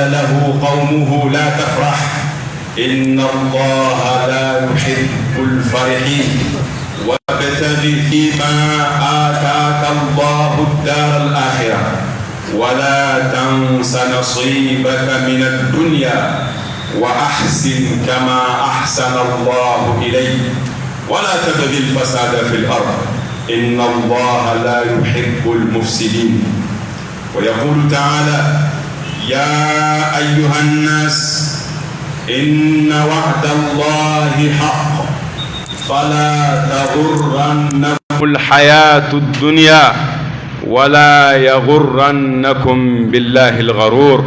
له قومه لا تفرح إن الله لا يحب الفرحين وابتغ فيما آتاك الله الدار الآخرة ولا تنس نصيبك من الدنيا وأحسن كما أحسن الله إليك ولا تبغ الفساد في الأرض إن الله لا يحب المفسدين. ويقول تعالى يا أيها الناس إن وعد الله حق فلا تغرنكم الحياة الدنيا ولا يغرنكم بالله الغرور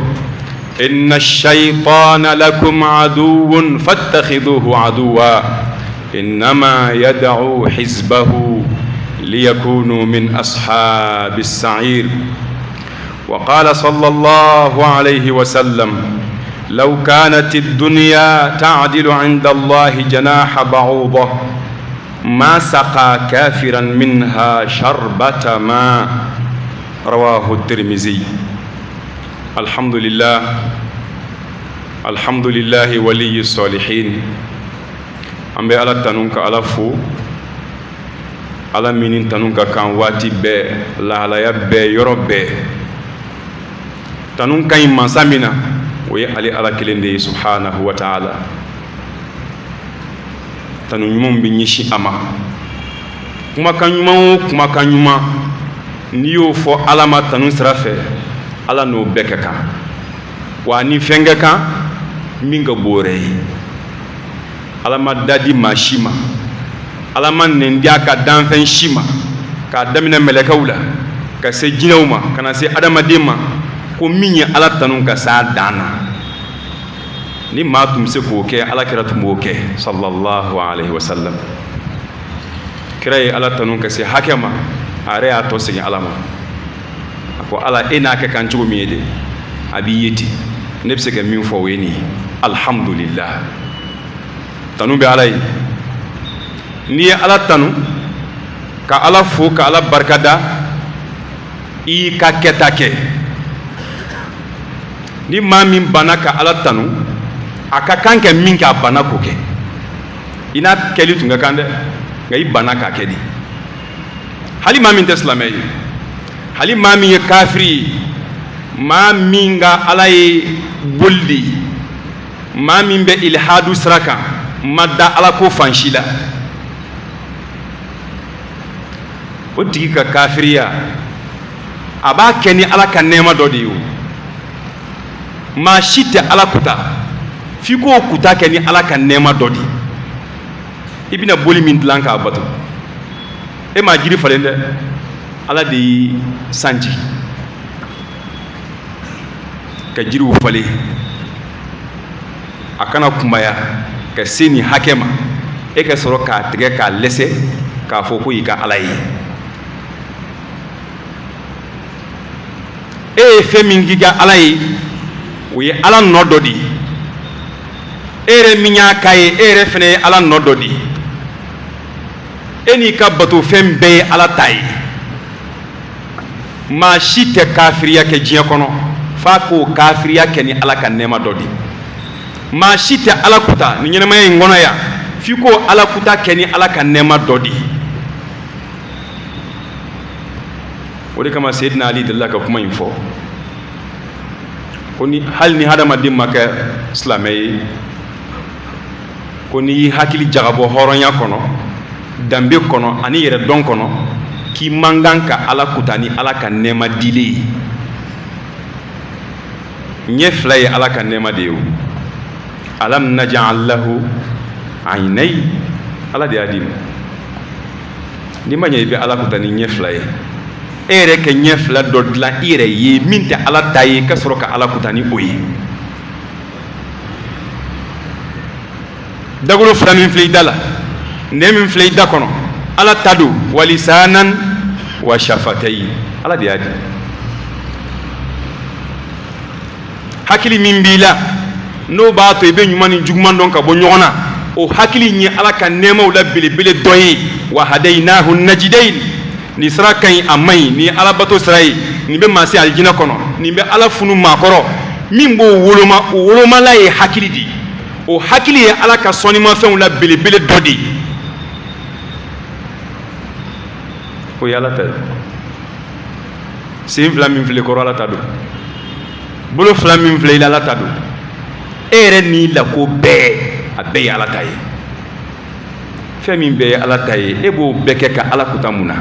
إن الشيطان لكم عدو فاتخذوه عدوا إنما يدعو حزبه ليكونوا من أصحاب السعير. وقال صلى الله عليه وسلم لو كانت الدنيا تعدل عند الله جناح بعوضة ما سقى كافرا منها شربة ماء رواه الترمذي. الحمد لله ولي الصالحين. أمبي على تنونك على فو على منين تنونك كان واتي بي لا لا يبي يربي تنونك إما سامنا ويحلي على كلندي سبحانه وتعالى tanunɲumanw bɛ ɲɛsin a ma kumakan ɲuman o kumakan ɲuman n'i y'o fɔ ala ma tanu sira fɛ ala n'o bɛɛ kɛ kan wa ni fɛn kɛ kan min ka bon wɛrɛ ye ala ma da di maa si ma ala ma nɛn di a ka danfɛn si ma k'a daminɛ mɛlɛkɛw la ka se jinɛw ma ka na se adamaden ma ko min ye ala tanu ka s'a dan na ni maa tun bɛ se k'o kɛ ala kira tun b'o kɛ sallallahu alaihi wasallam. Kira ye ala tanu ka se hakɛ ma a yɛrɛ y'a tɔ segin ala ma a ko ala e n'a kɛ kan cogo min ye de a b'i ye ten ne bɛ se ka min fɔ o ye nin ye alhamdulillah. Tanu bɛ ala ye n'i ye ala tanu ka ala fo ka ala barikada i y'i ka kɛta kɛ ni maa min banna ka ala tanu a ka kan kɛ min kɛ a banna k'o kɛ i n'a kɛli tun ka kan dɛ nka i banna k'a kɛ de hali maa min tɛ silamɛ ye hali maa min ye kafiri ye maa min ka ala ye boli de ye maa min bɛ ilhadu sira kan ma da ala ko fan si la o tigi ka kafiriya a b'a kɛ ni ala ka nɛɛma dɔ de ye o maa si tɛ ala kuta f'i k'o kuta kɛ ni ala ka nɛɛma dɔ de ye i bɛna boli min dilan k'a bato e m'a jiri falen dɛ ala de y'i sanji ka jiriw falen a kana kunbaya ka se nin hakɛ ma e ka sɔrɔ k'a tigɛ k'a lɛsɛ k'a fɔ ko i ka ala ye e ye fɛn min k'i ka ala ye o ye ala nɔ dɔ de ye e yɛrɛ min y'a k'a ye e yɛrɛ fɛnɛ ye ala nɔ dɔ de ye e n'i ka bato fɛn bɛɛ ye ala ta ye maa si tɛ kafiriya kɛ diɲɛ kɔnɔ f'a k'o kafiriya kɛ ni ala ka nɛɛma dɔ de ye maa si tɛ ala kuta ni ɲɛnamaya in kɔnɔ yan f'i k'o ala kuta kɛ ni ala ka nɛɛma dɔ de ye o de kama Seydina Ali delila ka kuma in fɔ ko ni hali ni hadamaden ma kɛ silamɛ ye ko n'i y'i hakili jagabɔ hɔrɔnya kɔnɔ danbe kɔnɔ ani yɛrɛ dɔn kɔnɔ k'i man kan ka ala kuta ni ala ka nɛɛma dilen ye ɲɛ fila ye ala ka nɛɛma de ye o alam naj'al lahu aynay ala de y'a di ma n'i ma ɲɛ i bɛ ala kuta ni ɲɛ fila ye e yɛrɛ ka ɲɛ fila dɔ dilan i yɛrɛ ye min tɛ ala ta ye ka sɔrɔ ka ala kuta ni o ye dagolo fila min filɛ i da la nɛ min filɛ i da kɔnɔ ala ta don walisanan wa shafatayi ala de y'a di hakili min b'i la n'o b'a to i bɛ ɲuman ni juguman dɔn ka bɔ ɲɔgɔn na o hakili in ye ala ka nɛɛmaw la belebele dɔ ye wa hadaynahu najidayn nin sira ka ɲi a man ɲi nin ye ala bato sira ye nin bɛ maa se alijinɛ kɔnɔ nin bɛ ala funu maa kɔrɔ min b'o woloma o wolomala ye hakili di o hakili ye ala ka sɔnnimafɛnw la belebele dɔ de o ye ala ta ye sen fila min filɛ kɔrɔ ala ta don bolo fila min filɛ i la ala ta don e yɛrɛ n'i lako bɛɛ a bɛɛ ye ala ta ye fɛn min bɛɛ ye ala ta ye e b'o bɛɛ kɛ ka ala kuta mun na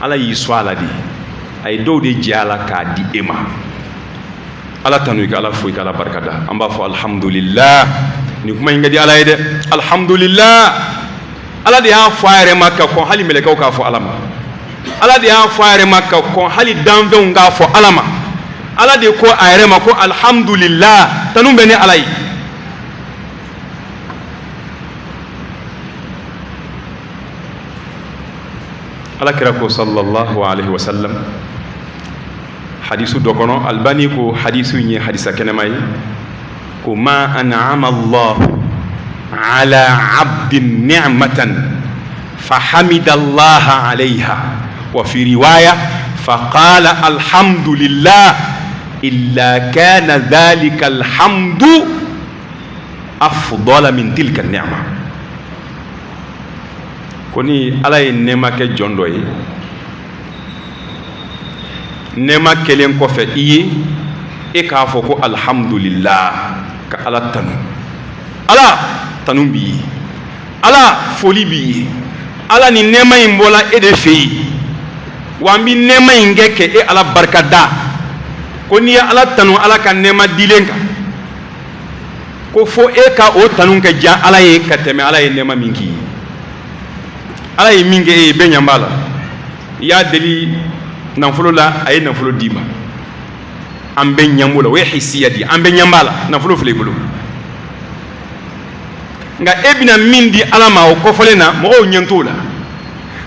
ala y'i sɔn a la de a ye dɔw de jɛ a la k'a di e ma ala tanu i ka ala fo i ka ala barika da an b'a fɔ alhamdulillah nin kuma in ka di ala ye dɛ alhamdulillah ala de y'a fɔ a yɛrɛ ma ka kɔn hali mɛlɛkɛw k'a fɔ ala ma ala de y'a fɔ a yɛrɛ ma ka kɔn hali danfɛnw k'a fɔ ala ma ala de ko a yɛrɛ ma ko alhamdulillah tanu bɛ ni ala ye ala kira ko sallallahu alaihi wasallam hadisu dɔ kɔnɔ albani ko hadisu in ye hadisa kɛnɛma ye ko ma an'ama allahu ala abdin ni'matan fahamida allaha alayha wa fi riwaya faqala alhamdulillah illa kana dhalika alhamdu afdala min tilka ni'ma koni ala ye nɛɛma kɛ jɔn dɔ ye nɛɛma kɛlen kɔfɛ i ye e k'a fɔ ko alhamdulillah ka ala tanu ala tanu b'i ye ala foli b'i ye ala ni nɛɛma in bɔla e de fɛ yen wa an bɛ nɛɛma in kɛ ka e ala barika da ko n'i ye ala tanu ala ka nɛɛma dilen kan ko fo e ka o tanu kɛ diya ala ye ka tɛmɛ ala ye nɛɛma min k'i ye ala ye min kɛ e ye bɛɛ ɲɛ b'a la i y'a deli nafolo la a ye nafolo d'i ma an bɛɛ ɲɛ b'o la o ye hisiya di an bɛɛ ɲɛ b'a la nafolo filɛ i bolo nka e bɛna min di ala ma o kɔfɔlen na mɔgɔw ɲɛ t'o la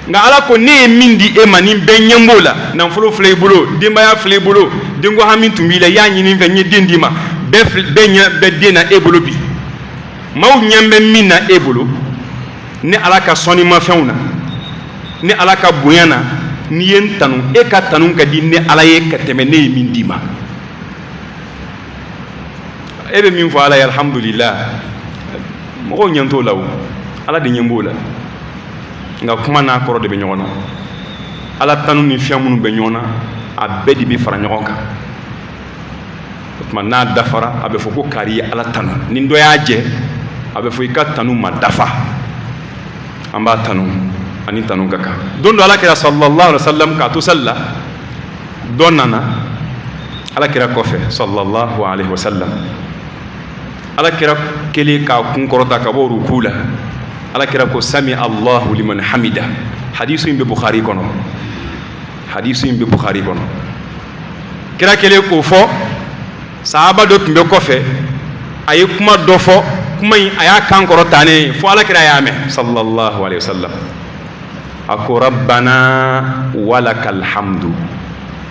nka ala ko ne ye min di e ma ni bɛɛ ɲɛ b'o la nafolo filɛ i bolo denbaya filɛ i bolo denko hami tun b'i la i y'a ɲini n fɛ n ye den d'i ma bɛɛ ɲɛ bɛ den na e bolo bi maaw ɲɛ bɛ min na e bolo ni ala ka sɔnnimafɛnw na ni ala ka bonya na n'i ye n tanu e ka tanu ka di ni ala ye ka tɛmɛ ne ye min d'i ma e bɛ min fɔ ala ye alhamdulillah mɔgɔw ɲɛ t'o la o ala de ɲɛ b'o la nka kuma n'a kɔrɔ de bɛ ɲɔgɔn na ala tanu ni fɛn minnu bɛ ɲɔgɔn na a bɛɛ de bɛ fara ɲɔgɔn kan o tuma n'a dafara a bɛ fɔ ko kari ye ala tanu ni dɔ y'a jɛ a bɛ fɔ i ka tanu ma dafa an b'a tanu ani tanu ka kan don dɔ ala kira sallallahu alaihi wasallam k'a to sali la dɔ nana ala kira kɔfɛ sallallahu alaihi wasallam ala kira kelen k'a kun kɔrɔta ka bɔ ruku la ala kira ko sami allahu liman hamida hadisu in bɛ bukhari kɔnɔ hadisu in bɛ bukhari kɔnɔ kira kelen k'o fɔ sahaba dɔ tun bɛ kɔfɛ a ye kuma dɔ fɔ kuma in a y'a kan kɔrɔtanen fo ala kira y'a mɛn sallallahu alaihi wasallam a ko rabbana walakal hamdu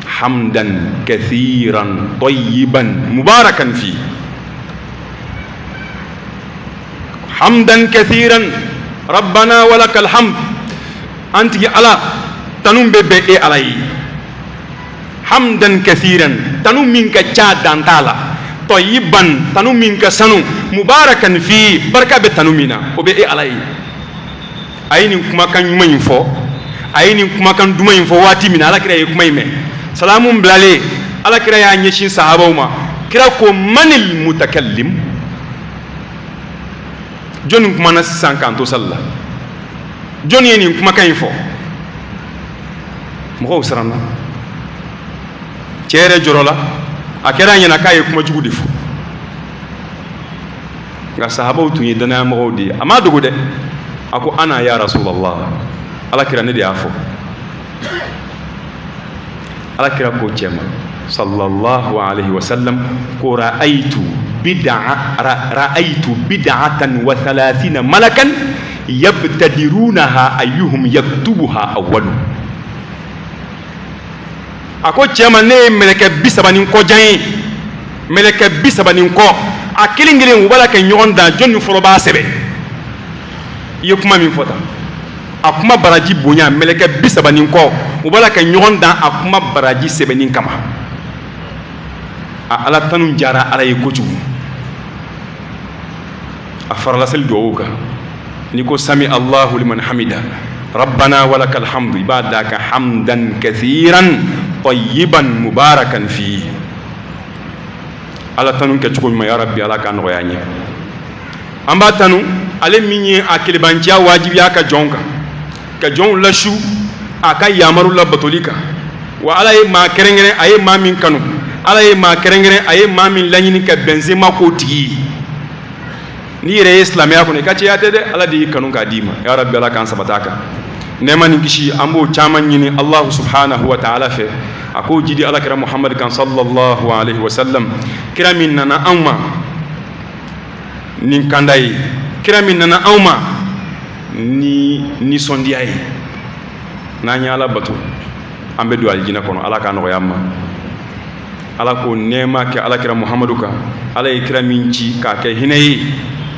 hamdan kathiran tayyiban mubarakan fi hamdan kathiran rabbana walakal hamd an tigi ala tanu bɛ bɛn e ala ye hamdan kathiran tanu min ka ca dan t'a la tayyiban tanu min ka sanu mubarakan fi barika bɛ tanu min na o bɛ e ala ye a ye nin kumakan ɲuman in fɔ a ye nin kumakan duman in fɔ waati min na ala kira ye kuma in mɛn salamu bilalen ala kira y'a ɲɛsin sahabaw ma kira ko manil mutakallim jɔnni kumana sisan k'an to sali la jɔnni ye nin kumakan in fɔ mɔgɔw siranna cɛ yɛrɛ jɔrɔ la a kɛra a ɲɛna k'a ye kuma jugu de fɔ nka sahabaw tun ye danaya mɔgɔw de ye a ma dogo dɛ a ko ana ya rasulallah ala kira ne de y'a fɔ ala kira ko cɛ ma sallallahu alaihi wasallam ko ra'aytu bid'atan wa 30 malakan yabtadirunaha ayyuhum yaktubuha awwalu a ko cɛ ma ne ye mɛlɛkɛ 30 kɔjan ye mɛlɛkɛ 30 kɔ a kelen kelen u b'a la kɛ ɲɔgɔn dan jɔn ni fɔlɔ b'a sɛbɛn i ye kuma min fɔ tan a kuma baraji bonya mɛlɛkɛ 30 kɔ u b'a la ka ɲɔgɔn dan a kuma baraji sɛbɛnni kama a ala tanu jara ala ye kojugu a farala seli duwawu kan ni ko sami Allahu liman hamida rabbana walakal hamdu i b'a da ka hamdan kathiran tayyiban mubarakan fi ala tanu kɛ cogo ɲuman ya rabbi ala ka nɔgɔya ɲɛ an b'a tanu ale min ye a kelebanciya wajibiya ka jɔnw kan ka jɔnw lasu a ka yamaru la batoli kan wa ala ye maa kɛrɛnkɛrɛn a ye maa min kanu ala ye maa kɛrɛnkɛrɛn a ye maa min laɲini ka bɛnsema k'o tigi ye n'i yɛrɛ ye silamɛya kɔnɔ i ka cɛya tɛ dɛ ala de y'i kanu k'a d'i ma ya rabbi ala k'an sabata kan nɛɛma ni kisi an b'o caman ɲini allahu subhanahu wa ta'ala fɛ a k'o jidi alakira muhammad kan sallallahu alaihi wa sallam kira min nana anw ma nin kanda ye kira min nana anw ma ni nisɔndiya ye n'an ye ala bato an bɛ don alijinɛ kɔnɔ ala k'a nɔgɔya an ma ala k'o nɛɛma kɛ alakira muhammadu kan ala ye kira min ci k'a kɛ hinɛ ye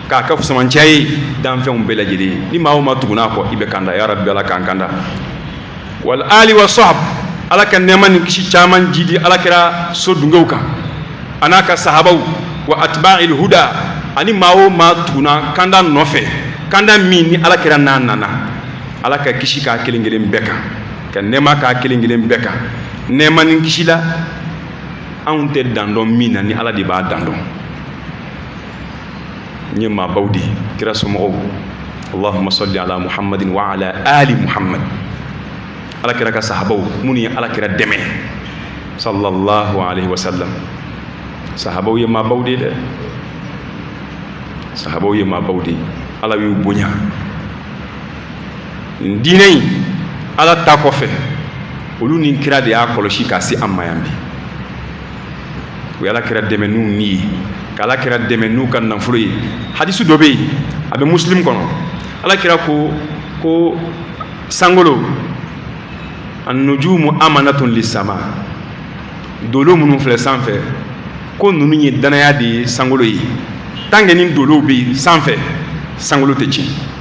k'a kɛ fusamanciya ye danfɛnw bɛɛ lajɛlen ye ni maa o maa tugun'a kɔ i bɛ kanda ya rabbi ala k'an kanda wal ali wa sahab ala ka nɛɛma ni kisi caman jidi alakira so dungew kan a n'a ka sahabaw wa atba'il huda ani maa o maa tuguna kanda nɔfɛ kanda min ni alakira n'a nana ala ka kisi k'a kelen kelen bɛɛ kan ka nɛɛma k'a kelen kelen bɛɛ kan nɛɛma ni kisi la anw tɛ dan dɔn min na ni ala de b'a dan dɔn n ye maabaw de kira somɔgɔw allahumma salli ala muhammadin wa ala ali muhammad ala kira ka sahabaw minnu ye ala kira dɛmɛ sallallahu alaihi wa sallam sahabaw ye maabaw de dɛ sahabaw ye maabaw de ala y'u bonya diinɛ in ala ta kɔfɛ olu ni kira de y'a kɔlɔsi k'a se an ma yan bi u ye ala kira dɛmɛ n'u ni ye ka ala kira dɛmɛ n'u ka nafolo ye hadisu dɔ bɛ yen a bɛ muslim kɔnɔ ala kira ko sangolo an-nujumu amanatun lis-sama dolo minnu filɛ sanfɛ ko ninnu ye danaya de ye sangolo ye tant que ni dolow bɛ yen sanfɛ sangolo tɛ tiɲɛ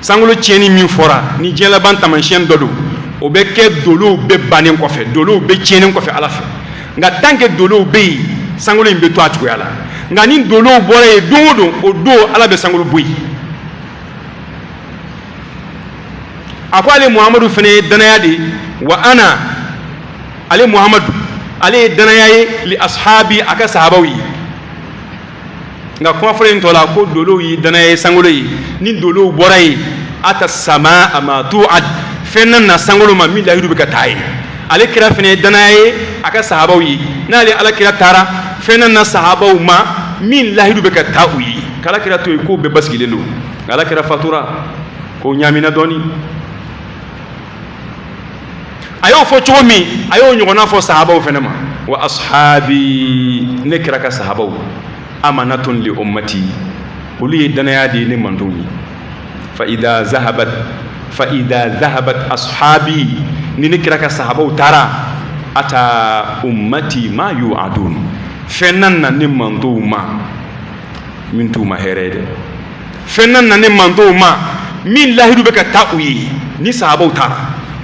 sangolo tiɲɛni min fɔra ni diɲɛ laban taamasiyɛn dɔ don o bɛ kɛ dolow bɛɛ bannen kɔfɛ dolow bɛɛ tiɲɛnen kɔfɛ ala fɛ nka tant que dolow bɛ yen sangolo in bɛ to a cogoya la nka ni dolow bɔra yen don o don o don ala bɛ sangolo bɔ yen a ko ale muhamadu fana ye danaya de wa ana ale muhamadu ale ye danaya ye li ashabi a ka sahabaw ye nka kuma fɔlɔ in tɔ la ko dolow ye danaya ye sangolo ye ni dolow bɔra yen ata sama ama tu'ad fɛn na sangolo ma min lahidu bɛ ka taa ye ale kira fana ye danaya ye a ka sahabaw ye n'ale ala kira taara fɛn na sahabaw ma min lahidu bɛ ka taa u ye k'ala kira to yen k'o bɛɛ basigilen don nka ala kira fatura k'o ɲaamina dɔɔni a y'o fɔ cogo min a y'o ɲɔgɔnna fɔ sahabaw fana ma wa ashabi ne kira ka sahabaw amanatun li ummati olu ye danaya de ye ne mantonw ye fa idha zahabat ashabi ni ne kira ka sahabaw taara ata ummati ma yu'adun fɛn na ne mantonw ma min t'u ma hɛrɛ ye dɛ fɛn na ne mantonw ma min lahidu bɛ ka taa u ye ni sahabaw taara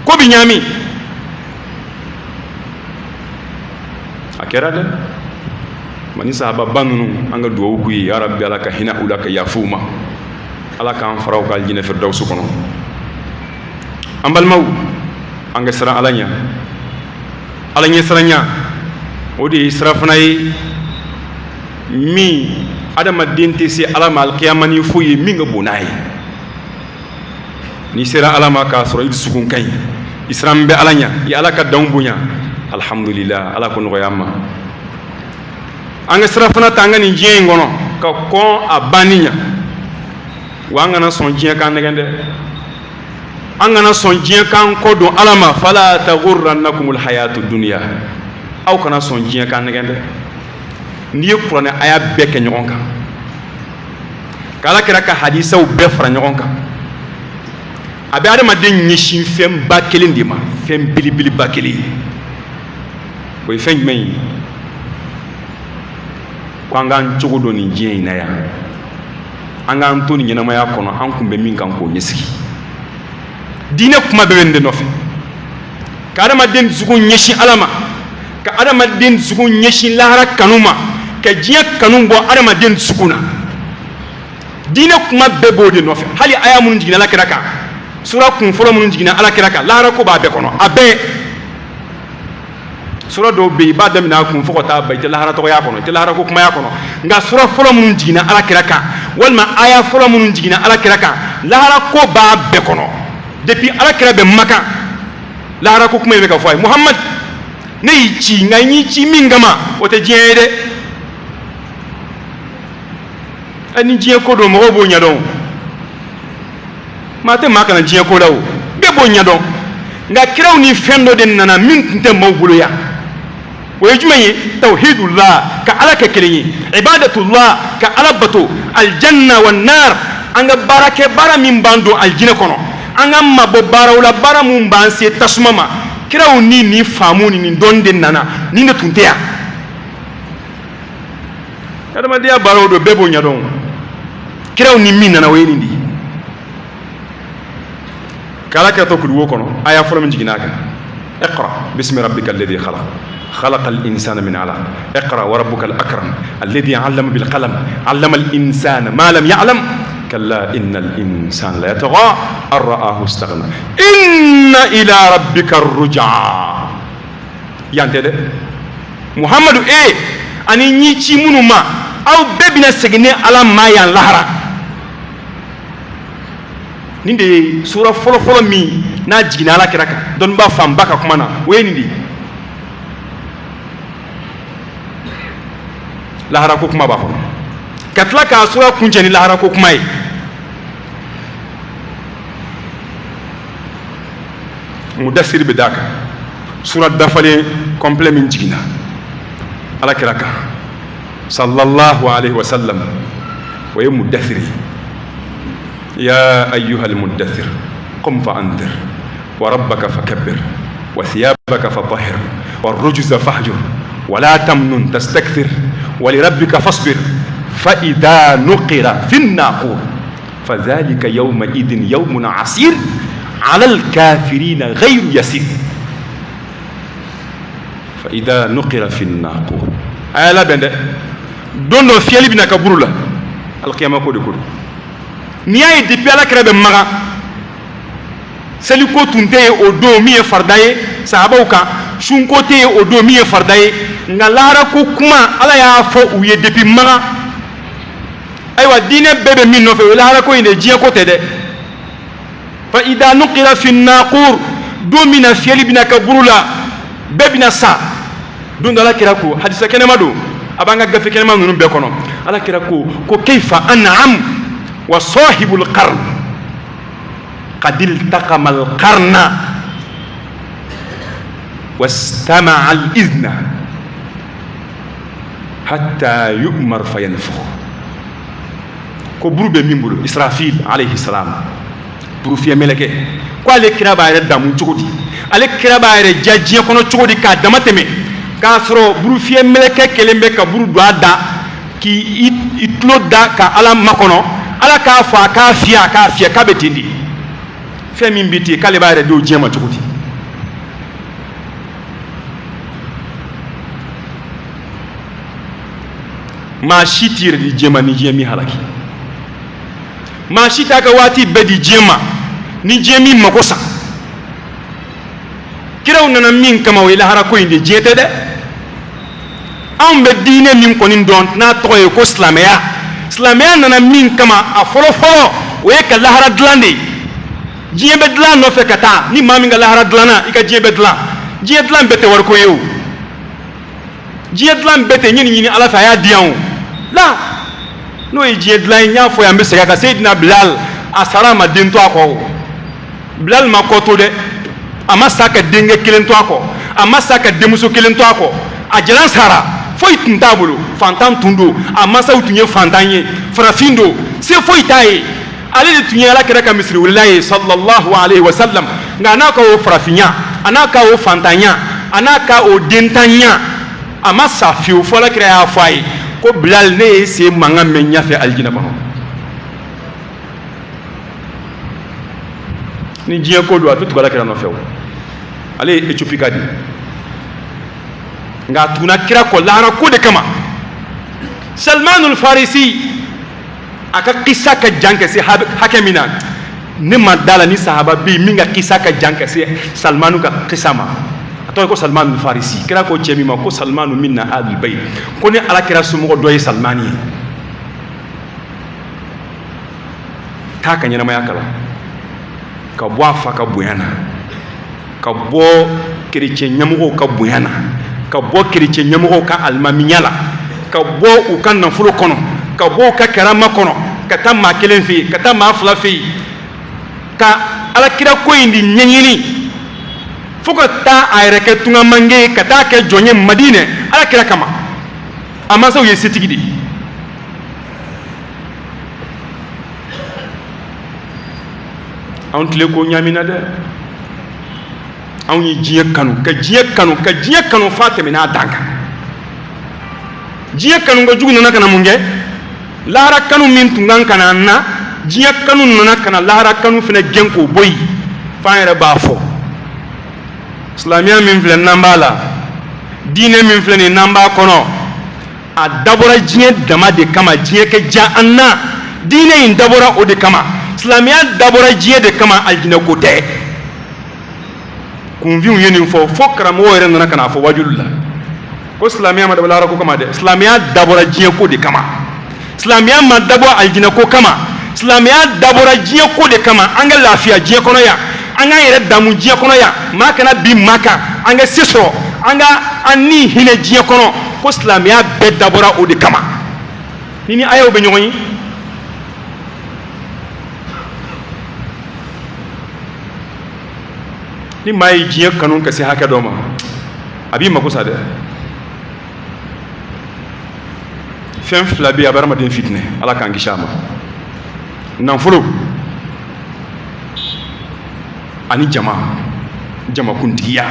ko bi ɲaami a kɛra dɛ ma ni sahababa ninnu an ka duwawu k'u ye ya rabbi ala ka hinɛ u la ka yafa u ma ala k'an fara u ka alijinɛ firidawusi kɔnɔ an balimaw an ka siran ala ɲɛ ala ɲɛ siranɲa o de ye sira fana ye min adamaden tɛ se ala ma alikiyama ni foyi ye min ka bon n'a ye n'i sera ala ma k'a sɔrɔ i dusukun ka ɲi i siran bɛ ala ɲɛ i ye ala ka danw bonya alhamdulillah ala ko nɔgɔya an ma an ka sira fana ta an ka nin diɲɛ in kɔnɔ ka kɔn a banni ɲɛ wa an kana sɔn diɲɛ kan nɛgɛn dɛ an kana sɔn diɲɛ kan kɔ don ala ma fala taghurrannakumul hayatud dunya aw kana sɔn diɲɛ kan nɛgɛn dɛ n'i ye kuranɛ aya bɛɛ kɛ ɲɔgɔn kan k'ala kira ka hadisaw bɛɛ fara ɲɔgɔn kan a bɛ adamaden ɲɛsin fɛn ba kelen de ma fɛn belebeleba kelen o ye fɛn jumɛn ye ko an k'an cogo dɔn nin diɲɛ in na yan an k'an to nin ɲɛnamaya kɔnɔ an kun bɛ min kan k'o ɲɛsigi diinɛ kuma bɛɛ bɛ nin de nɔfɛ ka adamaden dusuku ɲɛsin ala ma ka adamaden dusuku ɲɛsin lahara kanu ma ka diɲɛ kanu bɔ adamaden dusuku na diinɛ kuma bɛɛ b'o de nɔfɛ hali aya minnu jiginna alakira kan sura kun fɔlɔ minnu jiginna alakira kan lahara ko b'a bɛɛ kɔnɔ a bɛɛ sura dɔw bɛ yen i b'a daminɛ a kun fo ka taa ban i tɛ lahara tɔgɔya kɔnɔ i tɛ lahara ko kumaya kɔnɔ nka sura fɔlɔ minnu jiginna alakira kan walima aya fɔlɔ minnu jiginna alakira kan lahara ko b'a bɛɛ kɔnɔ depuis alakira bɛ Maka lahara ko kuma in bɛ ka fɔ a ye Muhamad ne y'i ci nka n y'i ci min kama o tɛ diɲɛ ye dɛ ni diɲɛ ko don mɔgɔw b'o ɲɛdɔn maa tɛ maa kana diɲɛ ko la o bɛɛ b'o ɲɛdɔn nka kiraw ni fɛn dɔ de nana min tun tɛ maaw bolo yan o ye jumɛn ye tawhidullah ka ala kɛ kelen ye ibadatullah ka ala bato aljanna wa nar an ka baara kɛ baara min b'an don aljinɛ kɔnɔ an ka mabɔ baaraw la baara min b'an se tasuma ma kiraw ni nin faamu ni nin dɔnni de nana nin de tun tɛ yan adamadenya baaraw don bɛɛ b'o ɲɛdɔn kiraw ni min nana o ye nin de ye kala kɛ to kuduwo kɔnɔ aya fɔlɔ min jiginna a kan اقرأ باسم ربك الذي خلق خلق الإنسان من علق اقرأ وربك الأكرم الذي علم بالقلم علم الإنسان ما لم يعلم كلا إن الإنسان لا يطغى أن رآه استغنى إن إلى ربك الرجعى يعني محمد إيه أني نيجي منو ما أو ببنا سجني على ما ينلهرا ninde sura fɔlɔ fɔlɔ min n'a jiginna ala kira kan dɔnniba fanba ka kuma na o ye nin de lahara ko kuma b'a kɔnɔ ka tila k'a sura kuncɛ ni lahara ko kuma ye mudasiri bɛ d'a kan sura dafalen complet min jiginna ala kira kan sallallahu alaihi wa sallam o ye mudasiri يا أيها المدثر قم فأنذر وربك فكبر وثيابك فطهر والرجز فاهجر ولا تمنن تستكثر ولربك فاصبر فإذا نقر في الناقور فذلك يومئذ يوم عسير على الكافرين غير يسير فإذا نقر في الناقور ألا بند دون فيالي بنا كبرولا القيامة كود n'i y'a ye depuis ala kira bɛ Maka seliko tun tɛ yen o don min ye farida ye sahabaw kan sunko tɛ yen o don min ye farida ye nka lahara ko kuma ala y'a fɔ u ye depuis Maka ayiwa diinɛ bɛɛ bɛ min nɔfɛ o ye lahara ko in de diɲɛ ko tɛ dɛ fa idha nuqira fi naqur don min na fiyɛli bɛna kɛ buru la bɛɛ bɛna sa don dɔ ala kira ko hadisa kɛnɛma don a b'an ka gafe kɛnɛma ninnu bɛɛ kɔnɔ ala kira ko kayfa an'am وصاحب القرن قد التقم القرن واستمع الإذن حتى يؤمر فينفخ كبرو بميمبرو إسرافيل عليه السلام برو في ملكه قال كرا باير دامو تشودي على كرا باير جاجي كونو تشودي كا دماتمي كاسرو برو في ملكه كلمه كبرو دودا كي itlo da ka ala makono ala k'a fɔ a k'a fiyɛ k'a bɛ ten de fɛn min bɛ ten k'ale b'a yɛrɛ don diɲɛ ma cogo di maa si t'i yɛrɛ di diɲɛ ma ni diɲɛ min halaki maa si t'a ka waati bɛɛ di diɲɛ ma ni diɲɛ min mago sa kiraw nana min kama o ye lahara ko in de diɲɛ tɛ dɛ anw bɛ diinɛ min kɔni dɔn n'a tɔgɔ ye ko silamɛya silamɛya nana min kama a fɔlɔ fɔlɔ o ye ka lahara dilan de ye diɲɛ bɛ dilan nɔfɛ ka taa ni maa min ka lahara dilanna i ka diɲɛ bɛ dilan diɲɛ dilan bɛɛ tɛ wariko ye o diɲɛ dilan bɛɛ tɛ ɲini ɲini ala fɛ a y'a di yan o la n'o ye diɲɛ dilan ye n y'a fɔ yan n bɛ segin a kan Seydina Bilal a sara a ma den to a kɔ o Bilal ma kɔ to dɛ a ma sa ka denkɛ kelen to a kɔ a ma sa ka denmuso kelen to a kɔ a jalan sara foyi tun t'a bolo fantan tun don a masaw tun ye fantan ye farafin don se foyi t'a ye ale de tun ye ala kira ka misiri wulila ye sallallahu alaihi wa sallam nka a n'a ka o farafinya a n'a ka o fantanya a n'a ka o dentanya a ma sa fiyewu fɔ ala kira y'a fɔ a ye ko Bilal ne ye sen mankan mɛn ɲɛfɛ alijinɛ kɔnɔ ni diɲɛ ko don a tɛ tugu ala kira nɔfɛ o ale ye Éthiopie ka di nka tuguna kira kɔ lahara ko de kama Salmanul Farisi a ka kisa ka jan ka se hakɛ min na ne ma da la ni sahaba bɛ yen min ka kisa ka jan ka se Salmanu ka kisa ma a tɔgɔ ye ko Salmanul Farisi kira ko cɛ min ma ko Salmanu minna ahlul bayt ko ni ala kira somɔgɔ dɔ ye Salmani ye taa ka ɲɛnamaya kalan ka bɔ a fa ka bonya na ka bɔ kerecɛn ɲɛmɔgɔw ka bonya na ka bɔ kerecɛn ɲɛmɔgɔw ka alimamiya la ka bɔ u ka nafolo kɔnɔ ka bɔ u ka karama kɔnɔ ka taa maa kelen fɛ yen ka taa maa fila fɛ yen ka alakira ko in di ɲɛɲini fo ka taa a yɛrɛ kɛ tungamange ye ka taa kɛ jɔn ye Madinɛ alakira kama a mansaw ye setigi de ye anw tile ko ɲamina dɛ anw ye diɲɛ kanu f'a tɛmɛna a dan kan diɲɛ kanu ko jugu nana kana mun kɛ lahara kanu min tun kan kana na diɲɛ kanu nana kana lahara kanu fana gɛn k'o bɔ yen f'an yɛrɛ b'a fɔ silamɛya min filɛ n'an b'a la diinɛ min filɛ nin n'an b'a kɔnɔ a dabɔra diɲɛ dama de kama diɲɛ ka diya an na diinɛ in dabɔra o de kama silamɛya dabɔra diɲɛ de kama aljinɛ ko tɛ kunfinw ye nin fɔ fo karamɔgɔ yɛrɛ nana kana fɔ wajulu la ko silamɛya ma dabɔ lahara ko kama dɛ silamɛya dabɔra diɲɛ ko de kama silamɛya ma dabɔ aljinɛ ko kama silamɛya dabɔra diɲɛ ko de kama an ka lafiya diɲɛ kɔnɔ yan an ka yɛrɛ damu diɲɛ kɔnɔ yan maa kana bin maa kan an ka se sɔrɔ an ka an ni hinɛ diɲɛ kɔnɔ ko silamɛya bɛɛ dabɔra o de kama ni ayaw bɛ ɲɔgɔn ye ni maa ye diɲɛ kanu ka se hakɛ dɔ ma a b'i mako sa dɛ fɛn fila bɛ yen a bɛ adamaden fitinɛ ala k'an kisi a ma nafolo ani jamakuntigiya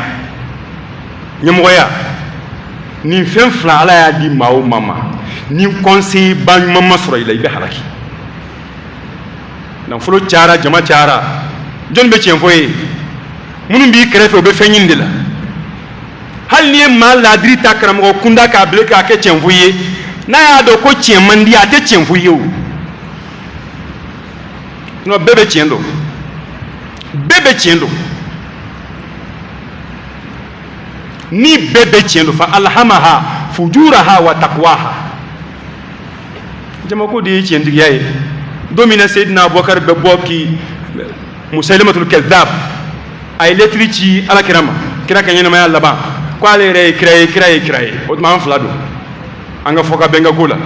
ɲɛmɔgɔya nin fɛn fila ala y'a di maa o maa ma ni conseiller ba ɲuman ma sɔrɔ i la i bɛ halaki nafolo cayara jama cayara jɔnni bɛ tiɲɛ fɔ ye minnu b'i kɛrɛfɛ u bɛ fɛn ɲini de la hali n'i ye maa laadiri ta karamɔgɔ kunda k'a bile k'a kɛ tiɲɛ fɔ i ye n'a y'a dɔn ko tiɲɛ man di a tɛ tiɲɛ fɔ i ye o sinon bɛɛ bɛ tiɲɛ dɔn bɛɛ bɛ tiɲɛ dɔn ni bɛɛ bɛ tiɲɛ dɔn fa alhamaha fujuraha wa taqwaha jama ko de ye tiɲɛtigiya ye don min na Seydina Abubakar bɛ bɔ ki Musailimatul Kazzab a ye lettre ci alakira ma kira ka ɲɛnamaya laban ko ale yɛrɛ ye kira ye o tuma an fila don an ka fɔ ka bɛn ka ko la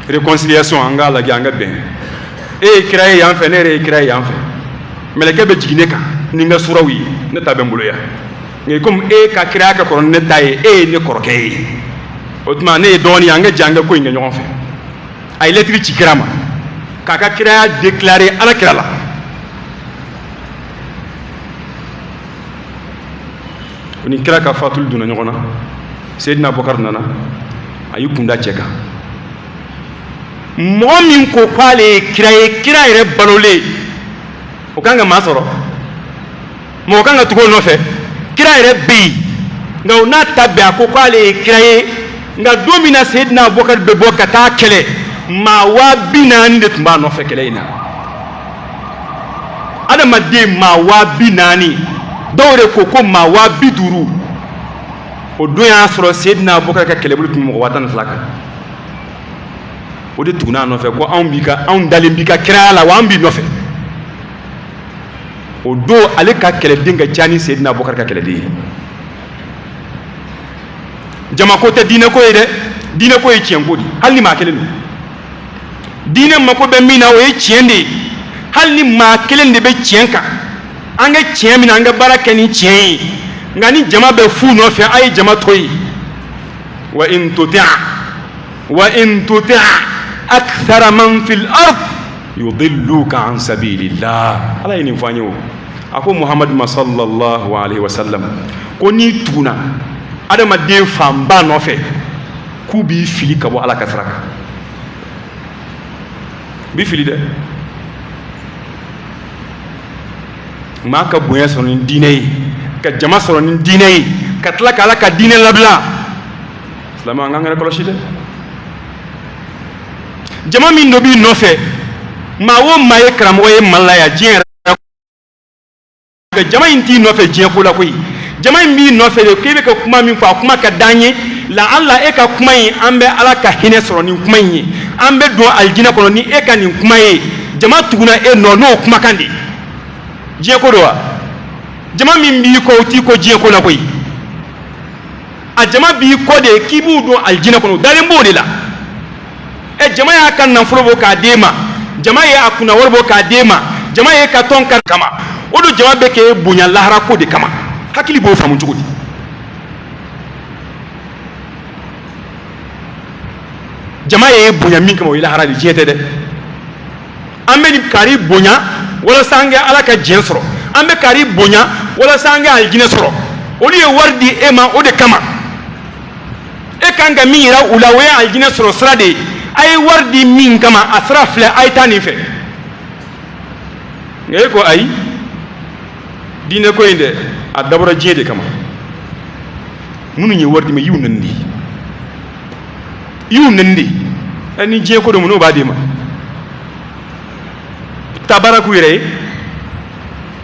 réconciliation an k'a lajɛ an ka bɛn e ye kira ye yan fɛ ne yɛrɛ ye kira ye yan fɛ mɛlɛkɛ bɛ jigin ne kan ni n ka suraw ye ne ta bɛ n bolo yan nka komi e ka kiraya ka kɔrɔ ne ta ye e ye ne kɔrɔkɛ ye o tuma ne ye dɔɔnin ye an ka jɛ an ka ko in kɛ ɲɔgɔn fɛ a ye lettre ci kira ma k'a ka kiraya déclarer alakira la o ni kira ka fatuli donna ɲɔgɔn na Seydina Abubakar nana a y'i kunda cɛ kan mɔgɔ min ko k'ale ye kira yɛrɛ balolen o kan ka maa sɔrɔ mɔgɔ kan ka tugu o nɔfɛ kira yɛrɛ bɛ yen nka o n'a ta bɛɛ a ko k'ale ye kira ye nka don min na Seydina Abubakar bɛ bɔ ka taa kɛlɛ maa 40,000 de tun b'a nɔfɛ kɛlɛ in na adamaden maa 40,000 dɔw yɛrɛ ko maa 50,000 o don y'a sɔrɔ Seydina Abubakar ka kɛlɛbolo tun bɛ mɔgɔ 12 kan o de tuguna a nɔfɛ ko anw dalen b'i ka kiraya la wa an b'i nɔfɛ o don ale ka kɛlɛden ka ca ni Seydina Abubakar ka kɛlɛden ye jama ko tɛ diinɛ ko ye dɛ diinɛ ko ye tiɲɛ ko de hali ni maa kelen don diinɛ mako bɛ min na o ye tiɲɛ de ye hali ni maa kelen de bɛ tiɲɛ kan an ka tiɲɛ min na an ka baara kɛ ni tiɲɛ ye nka ni jama bɛ fu nɔfɛ a ye jama to yen wa in tuti' akthara man fil ard yudilluka an sabilillah ala ye nin fɔ an ye o a ko Muhamadu sallallahu alaihi wa sallam ko n'i tuguna adamaden fanba nɔfɛ k'u b'i fili ka bɔ ala ka sira kan u b'i fili dɛ maa ka bonya sɔrɔ ni diinɛ ye ka jama sɔrɔ ni diinɛ ye ka tila ka ala ka diinɛ labila silamɛ an k'an yɛrɛ kɔlɔsi dɛ jama min dɔ b'i nɔfɛ maa o maa ye karamɔgɔ ye Mali la yan diɲɛ yɛrɛ jama in t'i nɔfɛ diɲɛ ko la koyi jama in b'i nɔfɛ de k'e bɛ ka kuma min fɔ a kuma ka d'an ye la'alla e ka kuma in an bɛ ala ka hinɛ sɔrɔ nin kuma in ye an bɛ don alijinɛ kɔnɔ ni e ka nin kuma ye jama tuguna e nɔ n'o kumakan de diɲɛ ko don wa jama min b'i kɔ o t'i kɔ diɲɛ ko la koyi a jama b'i kɔ de k'i b'u don alijinɛ kɔnɔ o dalen b'o de la jama y'a ka nafolo bɔ k'a d'e ma jama ye a kunna wari bɔ k'a d'e ma jama ye ka tɔn kari kama o don jama bɛ k'e bonya lahara ko de kama hakili b'o faamu cogo di jama ye bonya min kama o ye lahara de diɲɛ tɛ dɛ an bɛ kari bonya walasa an kɛ ala ka diɲɛ sɔrɔ an bɛ kari bonya walasa an kɛ alijinɛ sɔrɔ olu ye wari di e ma o de kama e kan ka min yira u la o ye alijinɛ sɔrɔ sira de ye a ye wari di min kama a sira filɛ a ye taa nin fɛ nka e ko ayi diinɛ ko in dɛ a dabɔra diɲɛ de kama minnu ye wari di ma i y'u nɛni de i y'u nɛni de ni diɲɛ ko don n'o b'a d'e ma ta baara k'u yɛrɛ ye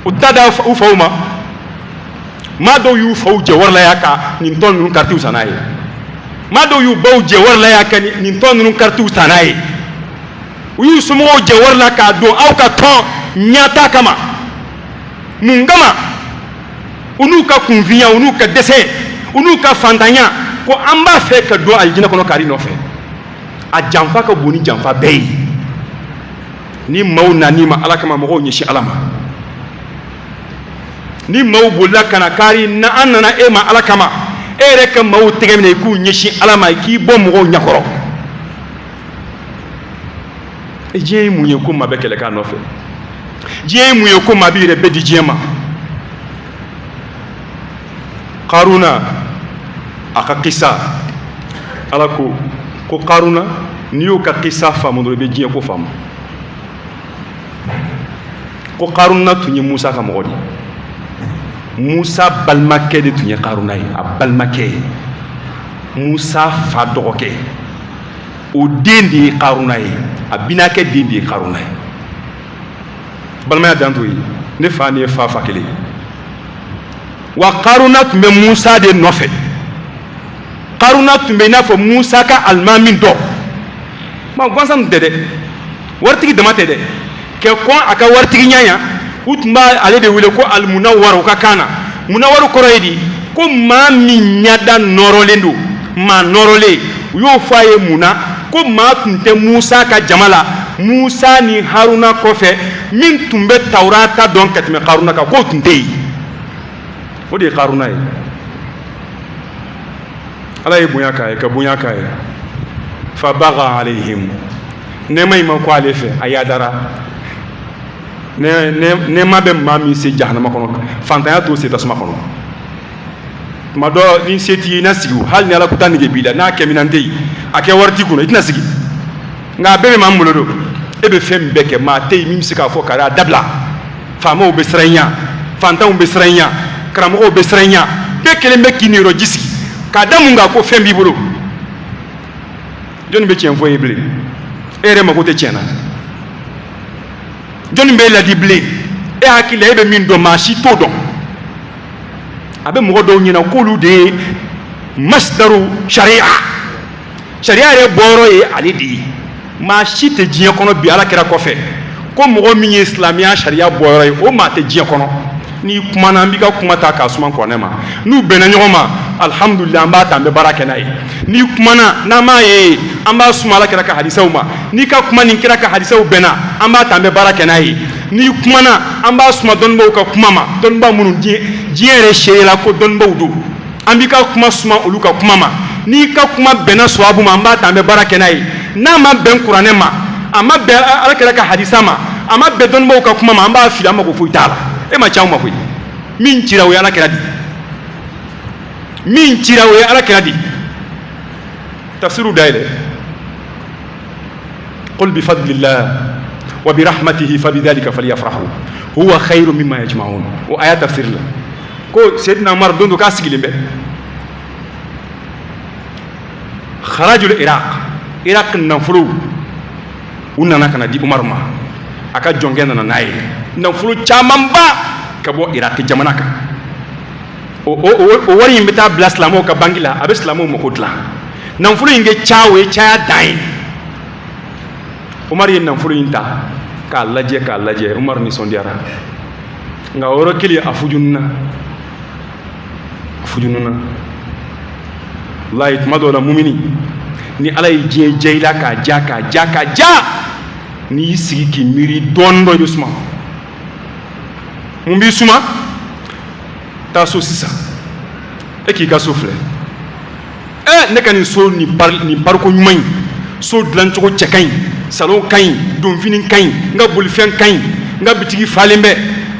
u ta da u faw ma maa dɔw y'u faw jɛ wari la y'a ka nin tɔn ninnu karitiw san n'a ye maa dɔw y'u baw jɛ wari la y'a ka nin tɔn ninnu karitiw san n'a ye u y'u somɔgɔw jɛ wari la k'a don aw ka tɔn ɲata kama mun kama u n'u ka kunfinya u n'u ka dɛsɛ u n'u ka fantanya ko an b'a fɛ ka don alijinɛ kɔnɔ kari nɔfɛ a janfa ka bon ni janfa bɛɛ ye ni maaw nan'i ma ala kama mɔgɔw ɲɛsin ala ma ni maaw bolila ka na kari na an nana e ma ala kama e yɛrɛ ka maaw tɛgɛ minɛ i k'u ɲɛsin ala ma i k'i bɔ mɔgɔw ɲɛkɔrɔ diɲɛ ye mun ye ko maa bɛ kɛlɛ k'a nɔfɛ diɲɛ ye mun ye ko maa b'i yɛrɛ bɛɛ di diɲɛ ma Karuna a ka kisa ala ko Karuna n'i y'o ka kisa faamu dɔrɔn i bɛ diɲɛ ko faamu ko Karuna tun ye Musa ka mɔgɔ de Musa balimakɛ de tun ye Karuna ye a balimakɛ Musa fa dɔgɔkɛ o den de ye Karuna ye a binakɛ den de ye Karuna ye balimaya dan t'o ye ne fa ni ye fa kelen wa Karuna tun bɛ Musa de nɔfɛ Karuna tun bɛ i n'a fɔ Musa ka alimami dɔ ma gansan tun tɛ dɛ waritigi dama tɛ dɛ kɛ kɔn a ka waritigiya yan u tun b'a ale de wele ko alimunawara u ka kan na munawaru kɔrɔ ye di ko maa min ɲɛda nɔrɔlen don maa nɔrɔlen u y'o fɔ a ye mun na ko maa tun tɛ Musa ka jama la Musa ni Haruna kɔfɛ min tun bɛ Tawurata dɔn ka tɛmɛ Karuna kan k'o tun tɛ yen o de ye Karuna ye ala ye bonya k'a ye ka bonya k'a ye fa baga alayhim nɛɛma in ma ko ale fɛ a yadara nɛɛma bɛ maa min se jahanama kɔnɔ fantanya t'o se tasuma kɔnɔ tuma dɔ ni se t'i ye i na sigi hali ni ala ko taa nege b'i la n'a kɛminan tɛ yen a kɛ wari t'i kunna i tɛna sigi nka a bɛɛ bɛ maa min bolo don e bɛ fɛn min bɛɛ kɛ maa tɛ yen min bɛ se k'a fɔ kari a dabila faamaw bɛ siran i ɲɛ fantanw bɛ siran i ɲɛ karamɔgɔw bɛ siran i ɲɛ bɛɛ kelen bɛ k'i niyɔrɔ ji sigi k'a da mun kan ko fɛn b'i bolo jɔnni bɛ tiɲɛ fɔ e ye bilen e yɛrɛ mako tɛ tiɲɛ na jɔnni bɛ ladi bilen e hakili la e bɛ min dɔn maa si t'o dɔn a bɛ mɔgɔ dɔw ɲɛna k'olu de ye masdaru sariya sariya yɛrɛ bɔyɔrɔ ye ale de ye maa si tɛ diɲɛ kɔnɔ bi ala kɛra kɔfɛ ko mɔgɔ min ye silamɛya sariya bɔyɔrɔ ye o maa tɛ diɲɛ kɔnɔ n'i kumana an b'i ka kuma ta k'a suma kɔnɛ ma n'u bɛnna ɲɔgɔn ma alhamdulilayi an b'a ta an bɛ baara kɛ n'a ye n'i kumana n'an m'a ye an b'a suma ala kɛra ka hadisaw ma n'i ka kuma nin kɛra ka hadisaw bɛnna an b'a ta an bɛ baara kɛ n'a ye n'i kumana an b'a suma dɔnnibaw ka kuma ma dɔnniba minnu diɲɛ yɛrɛ sariyala ko dɔnnibaw don an b'i ka kuma suma olu ka kuma ma n'i ka kuma bɛnna sawabu ma an b'a ta an bɛ baara kɛ n'a ye n'a ma bɛn kuranɛ ma a ma bɛn ala kɛra ka hadisa ma a ma bɛn dɔnnibaw ka kuma ma an b'a fili an mako foyi t'a la e ma ca anw ma koyi min cira o ye ala kɛra di min cira o ye ala kɛra di tafsiru dayɛlɛ qul bi fadlillah وبرحمته فبذلك فليفرحوا هو خير مما يجمعون وآيات تفسير له ko Seydina Umar don do ka sigilen bɛ kharajul Iraq nafolo u nana kana di Umar ma a ka jɔnkɛ nana n'a ye nafolo caman ba ka bɔ Iraq jamana kan o wari in bɛ taa bila silamɛw ka banki la a bɛ silamɛw mako dilan nafolo in kɛ ca o ye caya dan ye Umar ye nafolo in ta k'a lajɛ Umar nisɔndiyara nka o yɔrɔ kelen a fujununa wallahi tuma dɔw la mumini ni Ala ye diɲɛ diya i la k'a ja n'i y'i sigi k'i miiri dɔɔnin dɔ i bɛ suma mun b'i suma taa so sisan e k'i ka so filɛ ne ka nin so nin pariko ɲuman in so dilancogo cɛ ka ɲi salon ka ɲi donfini ka ɲi n ka bolifɛn ka ɲi n ka bitigi falen bɛ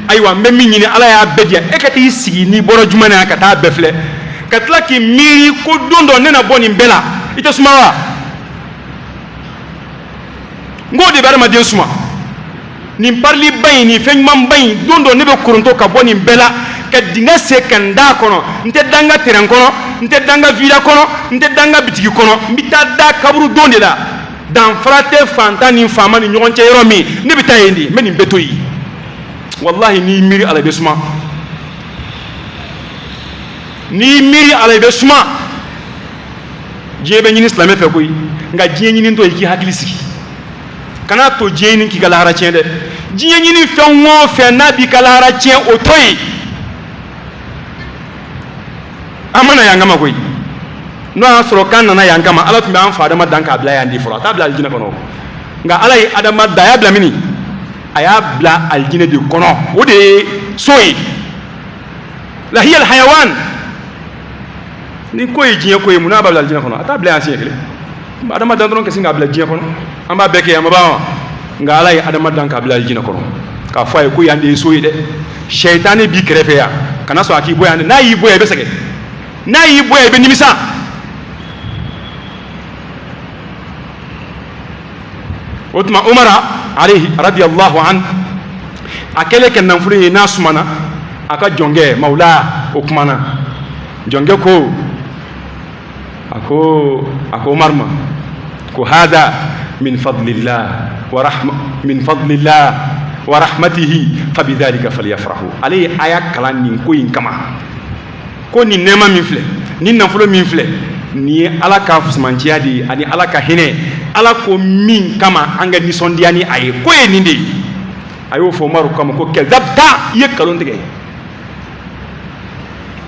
ayiwa n bɛ min ɲini Ala y'a bɛɛ diya e ka t'i sigi n'i bɔra juma na ka taa bɛɛ filɛ ka tila k'i miiri ko don dɔ ne na bɔ nin bɛɛ la i tɛ suma wa n k'o de bɛ adamaden suma nin pariliba in nin fɛn ɲumanba in don dɔ ne bɛ koronto ka bɔ nin bɛɛ la ka dingɛ sen ka n da kɔnɔ n tɛ da n ka terrain kɔnɔ n tɛ da n ka villa kɔnɔ n tɛ da n ka bitigi kɔnɔ n bɛ taa da kaburu don de la danfara tɛ fantan ni faama ni ɲɔgɔn cɛ yɔrɔ min ne bɛ taa yen de n bɛ nin bɛɛ to yen wallahi n'i miiri Ala i bɛ suma n'i miiri Ala i bɛ suma diɲɛ bɛ ɲini silamɛ fɛ koyi nka diɲɛ ɲini to i k'i hakili sigi kana to diɲɛ ɲini k'i ka lahara tiɲɛ dɛ diɲɛ ɲini fɛn o fɛn n'a b'i ka lahara tiɲɛ o to yen an mana yan kama koyi n'o y'a sɔrɔ k'an nana yan kama Ala tun bɛ an fa Adama dan k'a bila yan de fɔlɔ a t'a bila alijinɛ kɔnɔ nka Ala ye Adama dan a y'a bila mini a y'a bila alijinɛ de kɔnɔ o de ye so ye lahiyal hayawan ni ko ye diɲɛ ko ye mun n'a b'a bila alijinɛ kɔnɔ a t'a bila yan siɲɛ kelen Adama dan dɔrɔn ka sin k'a bila diɲɛ kɔnɔ an b'a bɛɛ kɛ yan ma ban wa nka Ala ye Adama dan k'a bila alijinɛ kɔnɔ k'a fɔ a ye ko yan de ye so ye dɛ sɛyitani b'i kɛrɛfɛ yan kana sɔn a k'i bɔ yan dɛ n'a y'i bɔ yan i bɛ sɛgɛn n'a y'i bɔ yan i bɛ nimisa o tuma Umar radiyallahu an a kɛlen ka nafolo ye n'a sumana a ka jɔnkɛ mawla o kumana jɔnkɛ ko a ko Umar ma ko hada min fadlillah wa rahmatihi fabidhalika falyafrahu ale ye aya kalan nin ko in kama ko nin nɛɛma min filɛ ni nafolo min filɛ nin ye Ala ka fusamantiya de ye ani Ala ka hinɛ Ala ko min kama an ka nisɔndiya ni a ye ko ye nin de ye a y'o fɔ Umaru kama ko kɛzabta i ye nkalon tigɛ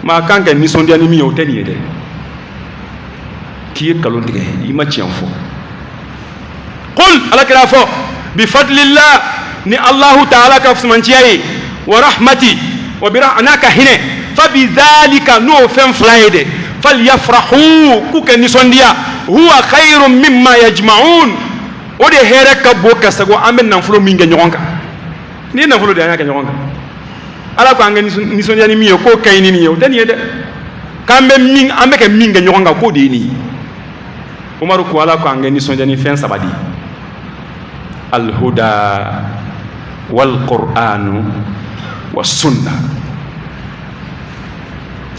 maa kan ka nisɔndiya ni min ye o tɛ nin ye dɛ k'i ye nkalon tigɛ i ma tiɲɛ fɔ qul Alakira fɔ bifadlillah ni Allahu ta'ala ka fusamantiya ye wa rahmati wa n'a ka hinɛ fabidhalika n'o fɛn fila ye dɛ falyafrahu k'u kɛ nisɔndiya huwa khayrun mimma yajma'un o de hɛrɛ ka bon ka sago an bɛ nafolo min kɛ ɲɔgɔn kan n'i ye nafolo de an y'a kɛ ɲɔgɔn kan Ala ko an ka nisɔndiya ni min ye k'o ka ɲi ni nin ye o tɛ nin ye dɛ k'an bɛ kɛ min kɛ ɲɔgɔn kan k'o de ye nin ye Umaru ko Ala ko an ka nisɔndiya ni fɛn saba de alhuda wal qur'anu wa sunna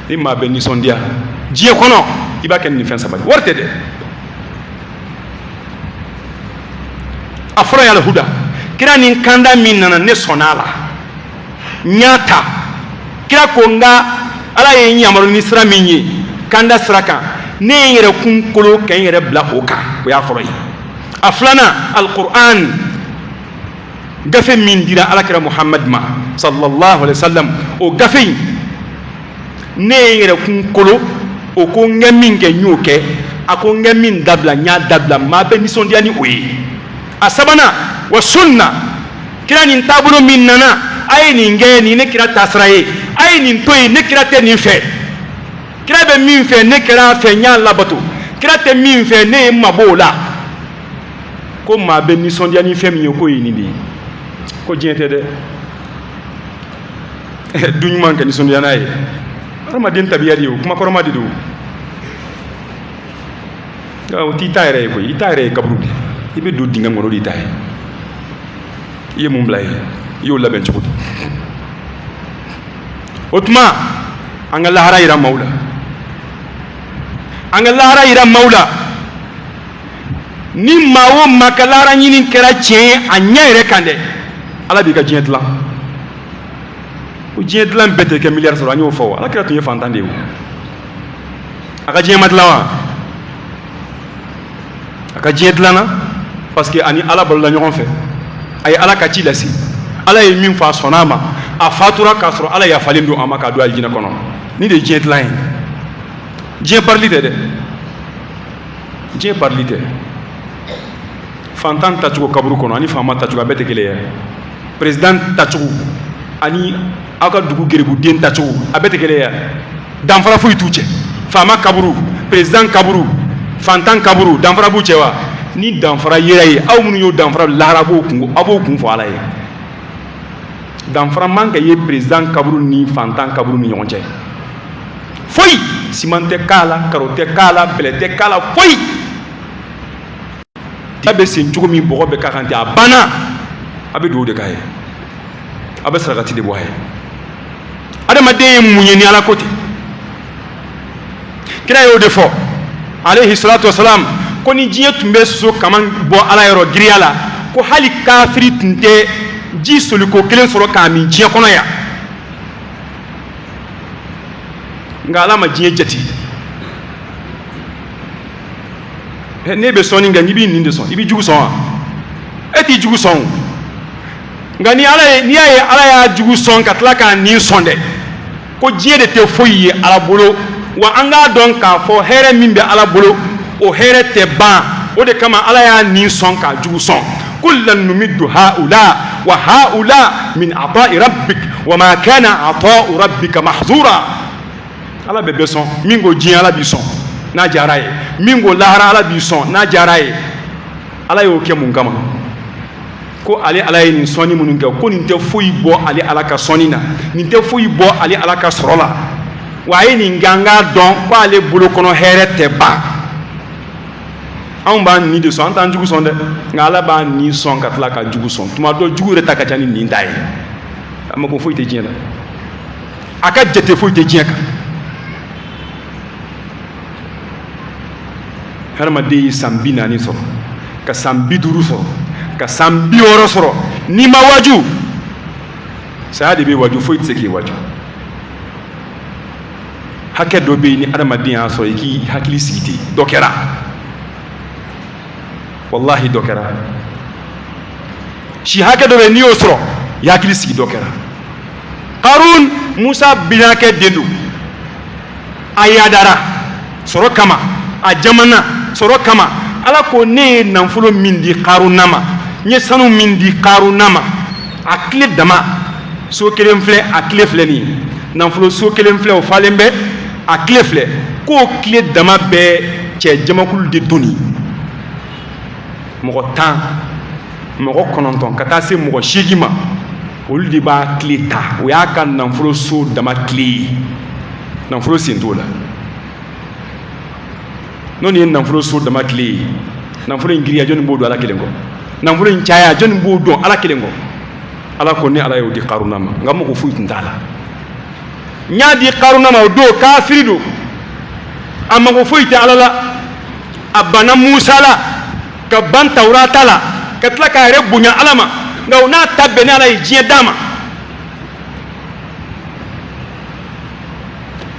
ni maa bɛ nisɔndiya diɲɛ kɔnɔ i b'a kɛ nin fɛn saba de wari tɛ dɛ a fɔra ye alhuda kira nin kanda min nana ne sɔnna a la n y'a ta kira ko nka Ala ye n yamaru ni sira min ye kanda sira kan ne ye n yɛrɛ kunkolo ka n yɛrɛ bila o kan o y'a fɔra ye a filanan alquran gafe min dira Alakira Muhammad ma sallallahu alaihi wa sallam o gafe in ne ye n yɛrɛ kunkolo o ko n kɛ min kɛ n y'o kɛ a ko n kɛ min dabila n y'a dabila maa bɛ nisɔndiya ni o ye a sabanan wa sunna kira nin taabolo min nana a ye nin kɛ nin ne kira taasira ye a ye nin to yen ne kira tɛ nin fɛ kira bɛ min fɛ ne kɛra fɛ n y'a labato kira tɛ min fɛ ne ye n mabɔ o la ko maa bɛ nisɔndiya ni fɛn min ye k'o ye nin de ye ko diɲɛ tɛ dɛ du ɲuman ka nisɔndiya n'a ye adamaden tabiya de ye o kuma kɔrɔma de don o t'i ta yɛrɛ ye koyi i ta yɛrɛ ye kaburu de i bɛ don dingɛ kɔnɔ o de ta ye i ye mun bila ye i y'o labɛn cogo di o tuma an ka lahara yira maaw la an ka lahara yira maaw la ni maa o maa ka lahara ɲini kɛra tiɲɛ ye a ɲɛ yɛrɛ kan dɛ ala b'i ka diɲɛ dilan ko diɲɛ dilan bɛɛ tɛ kɛ miliyari sɔrɔ an y'o fɔ wa ala kira tun ye fantan de ye a ka diɲɛ ma dilan wa a ka diɲɛ dilanna parce que ani ala balola ɲɔgɔn fɛ a ye ala ka ci lase ala ye min fɔ a sɔnna a ma a fatura k'a sɔrɔ ala yafalen don a ma k'a don alijinɛ kɔnɔ ni de ye diɲɛ dilan ye diɲɛ parili tɛ dɛ diɲɛ parili tɛ fantan tacogo kaburu kɔnɔ ani faama tacogo a bɛɛ tɛ kelen ye président tacogo ani aw ka dugu gerebuden tacogo a bɛɛ tɛ kelen ye danfara foyi t'u cɛ faama kaburu président kaburu fantan kaburu danfara b'u cɛ wa ni danfara yera ye aw minnu y'o danfara lahara b'o kun fɔ ala ye danfara man ka ye président kaburu ni fantan kaburu ni ɲɔgɔn cɛ foyi siman tɛ k'a la karo tɛ k'a la bɛlɛ tɛ k'a la foyi a bɛ sen cogo min bɔgɔ bɛ k'a kan ten a banna a bɛ dugawu de k'a ye a bɛ sarakati de bɔ a ye adamaden ye mun ye ni ala ko ten kira y'o de fɔ alayhi salatu wasalam ko ni diɲɛ tun bɛ soso kaman bɔ ala yɔrɔ giriya la ko hali kafiri tun tɛ ji soliko kelen sɔrɔ k'a min diɲɛ kɔnɔ yan nka ala ma diɲɛ jate ne bɛ sɔnni kɛ n'i b'i nin de sɔn i bɛ jugu sɔn wa e t'i jugu sɔn nka n'i y'a ye ala y'a jugu sɔn ka tila k'a nin sɔn dɛ ko diɲɛ de tɛ foyi ye ala bolo wa an k'a dɔn k'a fɔ hɛrɛ min bɛ ala bolo o hɛrɛ tɛ ban o de kama ala y'a nin sɔn k'a jugu sɔn kullan numiddu haula wa haula min ata'i rabbik wa ma kana ata'u rabbika mahzura ala bɛ bɛɛ sɔn min ko diɲɛ ala b'i sɔn n'a diyara ye min ko lahara ala b'i sɔn n'a diyara ye ala y'o kɛ mun kama ko ale ala ye nin sɔnni minnu kɛ ko nin tɛ foyi bɔ ale ala ka sɔnni na nin tɛ foyi bɔ ale ala ka sɔrɔ la wa a ye nin ganga dɔn ko ale bolo kɔnɔ hɛrɛ tɛ ban anw b'a nin de sɔn an t'an jugu sɔn dɛ nka ala b'a nin sɔn ka tila ka jugu sɔn tuma dɔ jugu yɛrɛ ta ka ca ni nin ta ye a ma ko foyi tɛ diɲɛ la a ka jate foyi tɛ diɲɛ kan hadamaden ye san 40 sɔrɔ ka san 50 sɔrɔ ka san 60 sɔrɔ n'i ma waju saya de bɛ waju foyi tɛ se k'i waju hakɛ dɔ bɛ yen ni hadamaden y'a sɔrɔ i k'i hakili sigi ten dɔ kɛra wallahi dɔ kɛra si hakɛ dɔ bɛ yen n'i y'o sɔrɔ i hakili sigi dɔ kɛra Karun Musa binakɛ den don a yadara sɔrɔ kama a jamana sɔrɔ kama ala ko ne ye nafolo min di Karuna ma n ye sanu min di Karuna ma a tile dama so kelen filɛ a tile filɛ nin ye nafolo so kelen filɛ o falen bɛ a tile filɛ k'o tile dama bɛɛ cɛ jamakulu de donni mɔgɔ 10 mɔgɔ 9 ka taa se mɔgɔ 8 ma olu de b'a tile ta o y'a ka nafolo so dama tile ye nafolo sen t'o la n'o ye nafolo so dama tile ye nafolo in giriya jɔnni b'o dɔn ala kelen kɔ nafolo in caya jɔnni b'o dɔn ala kelen kɔ ala ko ne ala y'o di Karuna ma nka mɔgɔ foyi tun t'a la n y'a di Karuna ma o don kafiri don a mago foyi tɛ ala la a banna Musa la ka ban Tawurata la ka tila k'a yɛrɛ bonya ala ma nka o n'a ta bɛn ni ala ye diɲɛ d'a ma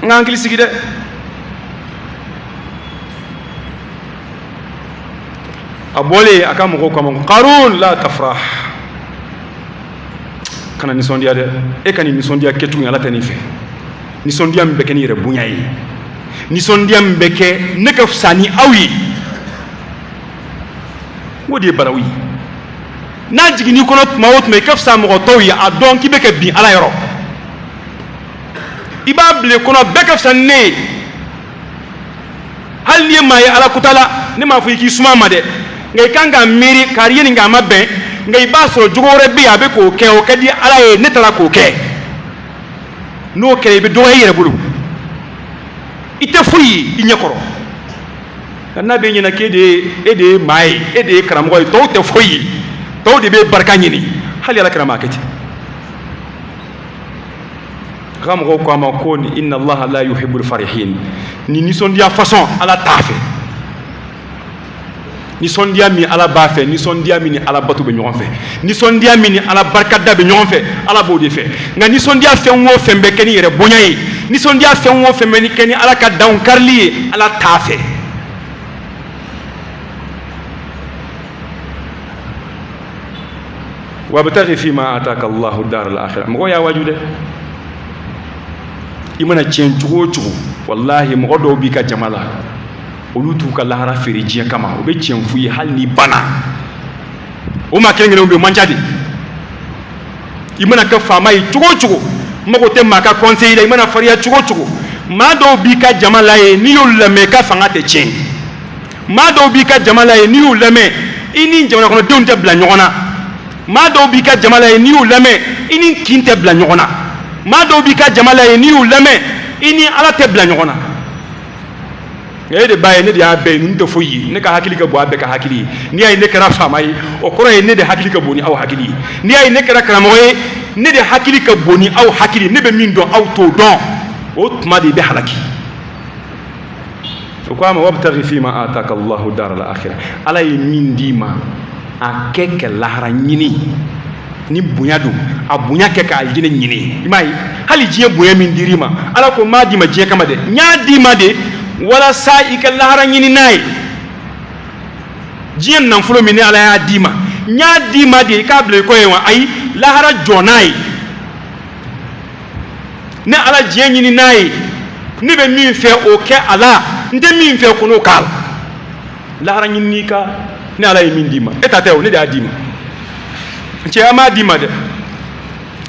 n ka hakili sigi dɛ a bɔlen a ka mɔgɔw kama Karun la tafrah kana nisɔndiya dɛ e ka nin nisɔndiya kɛcogo in ala tɛ nin fɛ nisɔndiya min bɛ kɛ ni yɛrɛ bonya ye nisɔndiya min bɛ kɛ ne ka fisa ni aw ye o de ye barawu ye n'a jiginni kɔnɔ tuma o tuma i ka fisa mɔgɔ tɔw ye a dɔn k'i bɛ ka bin ala yɔrɔ i b'a bila i kɔnɔ bɛɛ ka fisa ni ne ye hali n'i ye maa ye ala kuta la ne m'a fɔ i k'i suma ma dɛ nka i kan ka miiri k'a ye nin k'a ma bɛn nka i b'a sɔrɔ jogo wɛrɛ bɛ yen a bɛ k'o kɛ o ka di ala ye ne taara k'o kɛ n'o kɛra i bɛ dɔgɔya i yɛrɛ bolo i tɛ foyi ye i ɲɛ kɔrɔ n'a bɛ ɲɛna k'e de ye maa ye e de ye karamɔgɔ ye tɔw tɛ foyi ye tɔw de bɛ barika ɲini hali ala kɛra maa kɛ ten ramgo ko ma ko ni inna allaha la yuhibbul farihin ni nisondiya façon ala tafe nisondiya mi ala ba fe nisondiya mi ni ala batu be ñogon fe nisondiya mi ni ala barkada be ñogon fe ala bo de fe nga nisondiya fe wo fembe keni yere boñay nisondiya fe wo fembe ni keni ala ka dawn karli ala tafe wabtaghi fima ataka Allahu dar al-akhirah mo ya wajude imana cien cugo cugo wallahi mo do bi ka jamala olutu ka lahara feri jiya kama o be cien fuyi hal ni bana o ma kengene o be manjadi imana ka fama yi cugo cugo mo ko te maka conseiller imana fariya cugo cugo ma do bi ka jamala ye ni yul lame ka fanga te cien ma do bi ka jamala ye ni yul lame ini jamana kono donte bla nyona ma do bi ka jamala ye ni yul lame ini kinte bla nyona ma do bi ka jamala ye ni yul lame ini ala te bla nyona de baye ne dia be ni to foyi ne ka hakili ka bo abe ka hakili ni ay ne kara famay o koro ne de hakili ka boni aw hakili ni ay ne kara kara moye ne de hakili ka boni aw hakili ne be min do aw to don o tuma de be halaki o ko ama wabtaghi fima ataka Allahu dar al-akhirah ala min dima akeke lahara nyini ni bunya do abunya ke ka aljine nyini imai hali jiye bunya min dirima ala ko ma di ma jiye kama de nya di ma de wala sa'i ka lahara nyini nay jiye nan fulo min ala ya di ma nya di ma de ka ble ko yewa ai lahara jonai ne ala jiye nyini nay ni be min fe o ke ala nde min fe ko no kal lahara nyini ka ni ala min di ma etate o ne da di ma ci ama dima de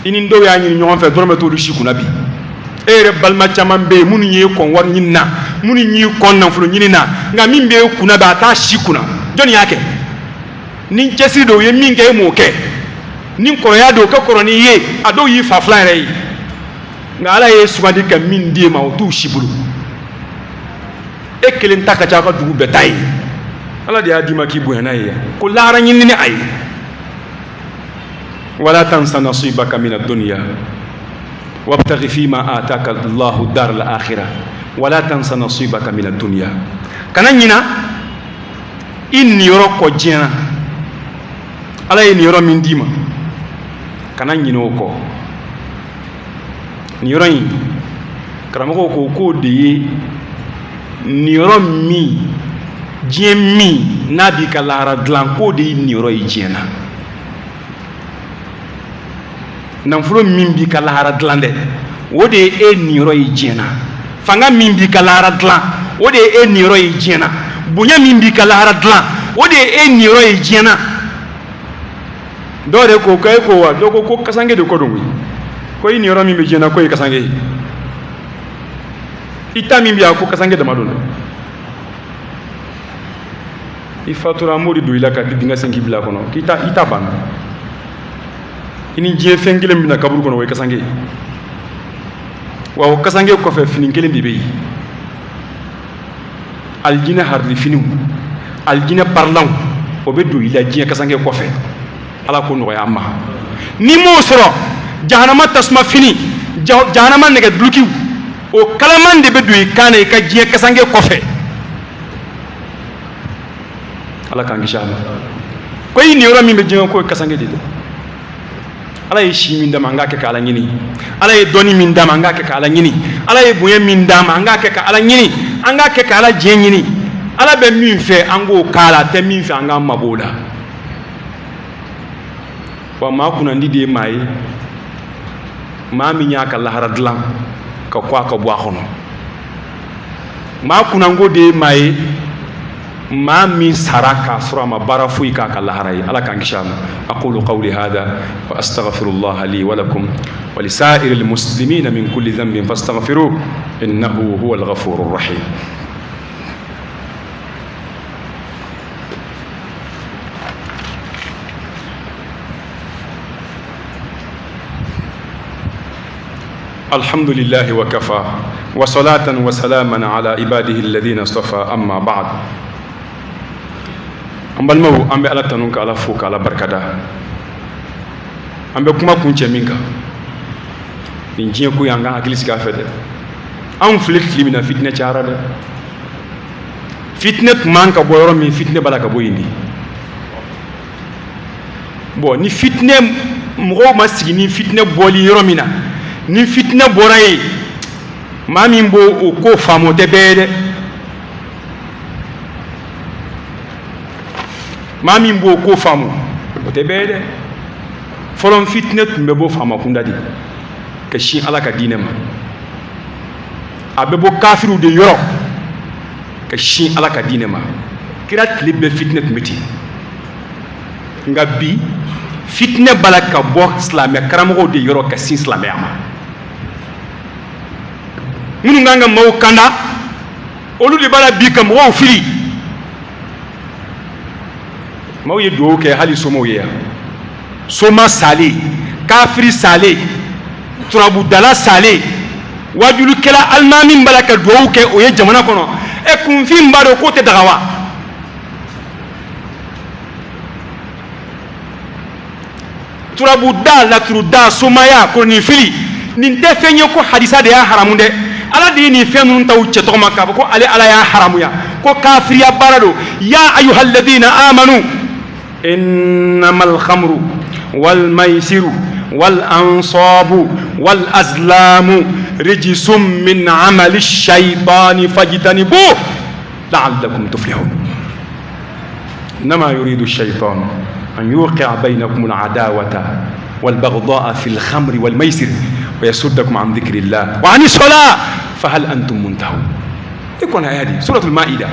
ini ndo ya ñi ñoo fa dorme to du shikuna bi ere balma chaman be munu ñi kon war ñinna munu ñi kon nan fu ñinina nga min be kuna ba ta shikuna joni yake nin cesi do ye min ke mo ke nin ko ya do ka koroni ye ado yi fa flan re nga ala ye sugandi ka min di ma o tu shibulu e kelen taka cha ka dugu betay ala de adima ki bu na ye ko lara ñinni ni ay ولا تنسى نصيبك من الدنيا وابتغ فيما آتاك الله الدار الآخرة ولا تنسى نصيبك من الدنيا كان نينا إن يروكو جينا على إن يرو من ديما كان نينا وكو نيرين كرامكو كو دي نيرو مي جيمي نبي كالارا دلان كو دي نيرو جينا nan fulo min bi ka lahara dlande o de e niro yi jena fanga min bi ka lahara dlan o de e niro yi jena bunya min bi ka lahara dlan o de e niro yi jena do de ko kay ko wa do ko kasange de ko dungu ko yi niro min bi jena ko yi kasange ita min bi ko kasange de madona ifatura modi do ila ka dinga sengi bila kono kita ita ban ini je fengile mina kaburu kono way kasange wa kasange ko fe finin kelen bibe aljina harli finu aljina parlan o be do ila je kasange ko fe ala ko no ya ma ni mo soro jahannama tasma fini jahannama ne ga duki o kalaman de be do ikane ka je kasange ko fe ala kan gishama ko yi ni ora mi be je ko kasange de ala ye shi min dama nga ke kala nyini ala ye doni min dama nga ke kala nyini ala ye buye min dama nga ke kala nyini anga ke kala je nyini ala be min fe ango kala te min fe anga maboda wa ma kuna ndide mai ma mi nya ka lahara dlan ka kwa ka bo akhono ma kuna ngode mai ما من سراكا سرما برافويكا كاللهراي على كانكشام أقول قولي هذا وأستغفر الله لي ولكم ولسائر المسلمين من كل ذنب فاستغفروه إنه هو الغفور الرحيم الحمد لله وكفى وصلاة وسلاما على عباده الذين اصطفى أما بعد ambal mawu ambe ala tanun ka ala fuka ala barkada ambe kuma kunce minka nin diɲɛ ko y'an ka hakili sigi a fɛ dɛ anw filɛ tile min na fitinɛ cayara dɛ fitinɛ tun man ka bɔ yɔrɔ min fitinɛ b'a la ka bɔ yen de bon ni fitinɛ mɔgɔw ma sigi ni fitinɛ bɔli yɔrɔ min na ni fitinɛ bɔra yen maa min b'o o ko faamu o tɛ bɛɛ ye dɛ maa min b'o ko faamu o tɛ bɛɛ ye dɛ fɔlɔ fitinɛ tun bɛ bɔ faama kunda de ka sin ala ka diinɛ ma a bɛ bɔ kafiriw de yɔrɔ ka sin ala ka diinɛ ma kira tile bɛɛ fitinɛ tun bɛ ten nka bi fitinɛ b'a la ka bɔ silamɛ karamɔgɔw de yɔrɔ ka sin silamɛya ma minnu kan ka maaw kanda olu de b'a la bi ka mɔgɔw fili maaw ye duwawu kɛ hali somaw ye yan soma sale kafiri sale turabudala sale wajulikɛla alimami min b'a la ka duwawu kɛ o ye jamana kɔnɔ kunfin b'a dɔn k'o tɛ daga wa turabuda laturuda somaya kolonifili nin tɛ fɛn ye ko hadisa de y'a haramu dɛ ala de ye nin fɛn ninnu taw cɛ tɔgɔ ma k'a fɔ ko ale ala y'a haramuya ko kafiriya baara don ya ayuhalladina amanu innamal khamru wal maisiru wal ansabu wal azlamu rijsum min amali shaitani fajtanibuhu la'allakum tuflihun innama yuridu ash-shaytanu أن يوقع بينكم العداوة والبغضاء في الخمر والميسر ويصدكم عن ذكر الله وعن الصلاة فهل أنتم منتهون يكون هذه سورة المائدة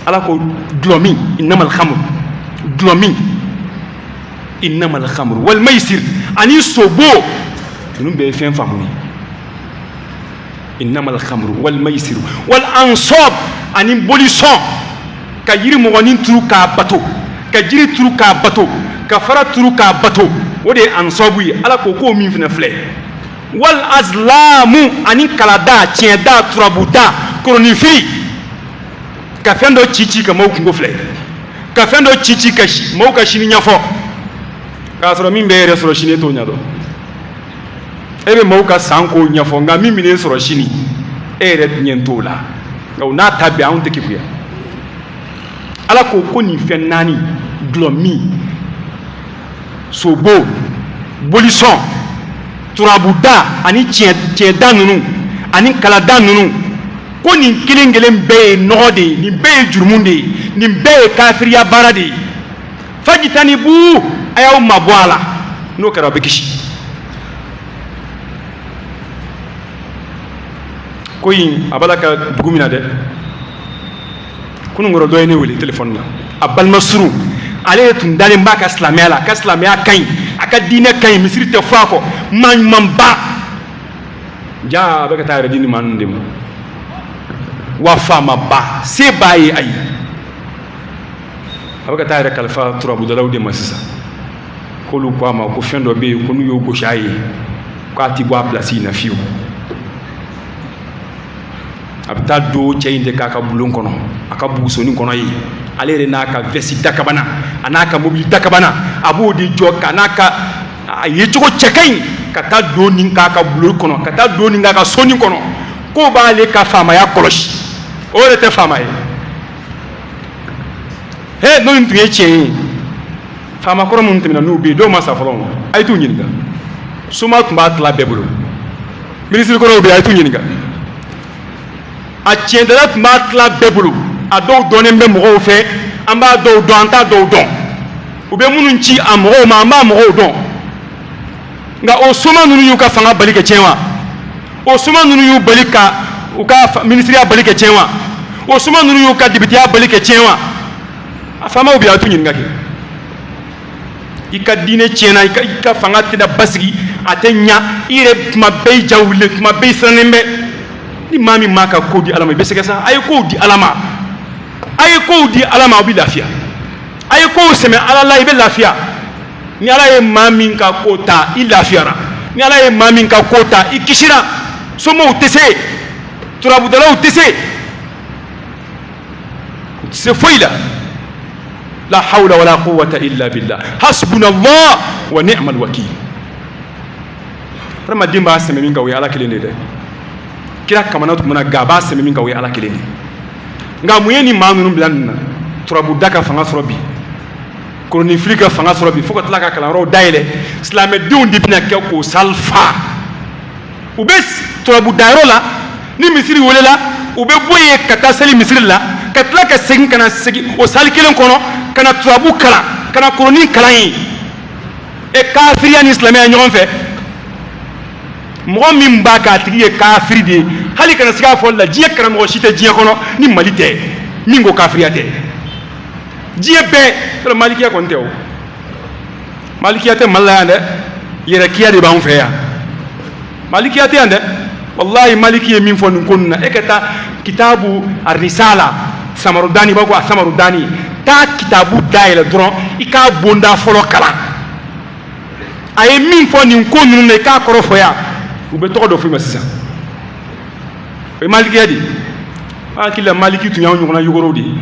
على قول دلومي إنما الخمر دلومي إنما الخمر والميسر أن يصبوا نون بيفين فهمني إنما الخمر والميسر والأنصاب أن يبوليسون كيري مغنين ترو كابتو ka jiri turu k'a bato ka fara turu k'a bato o de ye ansabu ye ala ko k'o min fana filɛ wal azlamu ani kalada tiɲɛda turabuda kolonifili ka fɛn dɔ ci ka maaw kungo filɛ ka fɛn dɔ ci ka maaw ka sini ɲɛfɔ k'a sɔrɔ min bɛ yɛrɛ sɔrɔ sini e t'o ɲɛdɔn e bɛ maaw ka san kow ɲɛfɔ nka min bɛ sɔrɔ sini e yɛrɛ ɲɛ t'o la nka o n'a ta bɛɛ anw tɛ keguya ala ko ko nin fɛn naani dulɔmi sobo bolisɔn turabuda ani tiɲɛda ninnu ani kalada ninnu ko nin kelen kelen bɛɛ ye nɔgɔ de ye nin bɛɛ ye jurumu de ye nin bɛɛ ye kafiriya baara de ye fajitanibu a y'aw mabɔ a la n'o kɛra a bɛ kisi ko in a b'a la ka dugu min na dɛ kunun dɔ ye ne wele telefɔni na a balima surun ale tun dalen b'a ka silamɛya la a ka silamɛya ka ɲi a ka diinɛ ka ɲi misiri tɛ fɔ a kɔ maa ɲumanba jaa a bɛ ka taa yɛrɛ di nin maa ninnu de ma wa faamaba se b'a ye ayi a bɛ ka taa yɛrɛ kalifa turabudalaw de ma sisan k'olu ko a ma ko fɛn dɔ bɛ yen ko n'u y'o gosi a ye k'a ti bɔ a pilasi in na fiyewu a bɛ taa don cɛ in de k'a ka bulon kɔnɔ a ka bugusoni kɔnɔ ye ale yɛrɛ n'a ka vɛsi dakabana a n'a ka mobili dakabana a b'o de jɔ ka n'a ka a ye cogo cɛ ka ɲi ka taa don nin k'a ka bulon kɔnɔ ka taa don nin k'a ka soni kɔnɔ k'o b'ale ka faamaya kɔlɔsi o yɛrɛ tɛ faama ye he n'o nin tun ye tiɲɛ ye faama kɔrɔ minnu tɛmɛna n'u bɛ yen dɔw ma sa fɔlɔ a ye t'u ɲininka soma tun b'a tila bɛɛ bolo minisiri kɔrɔw bɛ yen a ye t'u ɲininka a tiɲɛdala tun b'a tila bɛɛ bolo a dɔw dɔnnen bɛ mɔgɔw fɛ an b'a dɔw dɔn an t'a dɔw dɔn u bɛ minnu ci a mɔgɔw ma an b'a mɔgɔw dɔn nka o soma ninnu y'u ka fanga bali ka tiɲɛ wa o soma ninnu y'u bali ka u ka minisiriya bali ka tiɲɛ wa o soma ninnu y'u ka dibitiya bali ka tiɲɛ wa a faamaw bɛ a t'u ɲininka kɛ i ka diinɛ tiɲɛna i ka fanga tɛna basigi a tɛ ɲa i yɛrɛ tuma bɛɛ i ja wulilen tuma bɛɛ i sirannen bɛ ni maa min m'a ka ko di ala ma i bɛ sɛgɛ sa a ye kow di ala ma a ye kow di ala ma aw bɛ lafiya a ye kow sɛmɛ ala la i bɛ lafiya ni ala ye maa min ka ko ta i lafiyara ni ala ye maa min ka ko ta i kisira somɔgɔw tɛ se turabudalaw tɛ se u tɛ se foyi la la hawla wala quwwata illa billah hasbunallah wa ni'mal wakil hadamaden b'a sɛmɛ min kan o ye ala kelen de dɛ kira kamana tun mana ga a b'a sɛmɛ min kan o ye ala kelen de nka mun ye ni maa ninnu bila nin na turabuda ka fanga sɔrɔ bi kolonifili ka fanga sɔrɔ bi fo ka tila ka kalanyɔrɔw dayɛlɛ silamɛdenw de bɛna kɛ k'o sali fa u bɛ turabudayɔrɔ la ni misiri welela u bɛ bɔ yen ka taa seli misiri la ka tila ka segin ka na segin o sali kelen kɔnɔ ka na turabu kalan ka na koloni kalan yen kafiriya ni silamɛya ɲɔgɔn fɛ mɔgɔ min b'a k'a tigi ye kafiri de ye hali kana se k'a fɔ la diɲɛ karamɔgɔ si tɛ diɲɛ kɔnɔ ni Mali tɛ min ko kafiriya tɛ diɲɛ bɛɛ yɔrɔ malikiya kɔni tɛ o malikiya tɛ Mali la yan dɛ yɛrɛkiya de b'an fɛ yan malikiya tɛ yan dɛ wallahi maliki ye min fɔ nin ko nin na e ka taa kitabu arisala samarudani b'a ko a samarudani taa kitabu dayɛlɛ dɔrɔn i k'a bonda fɔlɔ kalan a ye min fɔ nin ko ninnu na i k'a kɔrɔ fɔ yan u bɛ tɔgɔ dɔ f'i ma sisan o ye malikiya de ye an hakili la maliki tun y'anw ɲɔgɔnna yogorow de ye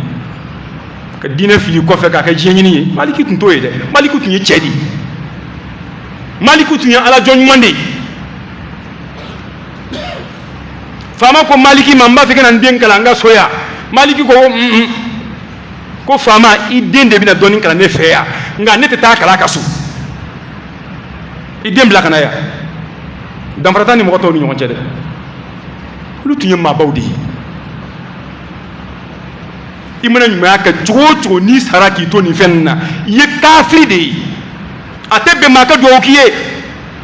ka diinɛ fili kɔfɛ k'a kɛ diɲɛ ɲini ye maliki tun t'o ye dɛ maliki tun ye cɛ de ye maliki tun ye alajɔ ɲuman de ye faama ko maliki ma n b'a fɛ ka na n den kalan n ka so yan maliki ko faama i den de bɛna dɔɔni kalan ne fɛ yan nka ne tɛ taa kalan a ka so i den bila ka na yan danfara t'a ni mɔgɔ tɔw ni ɲɔgɔn cɛ dɛ olu tun ye maabaw de ye i mana ɲumanya kɛ cogo o cogo n'i sara k'i to nin fɛn nin na i ye kafiri de ye a tɛ bɛn maa ka duwawu k'i ye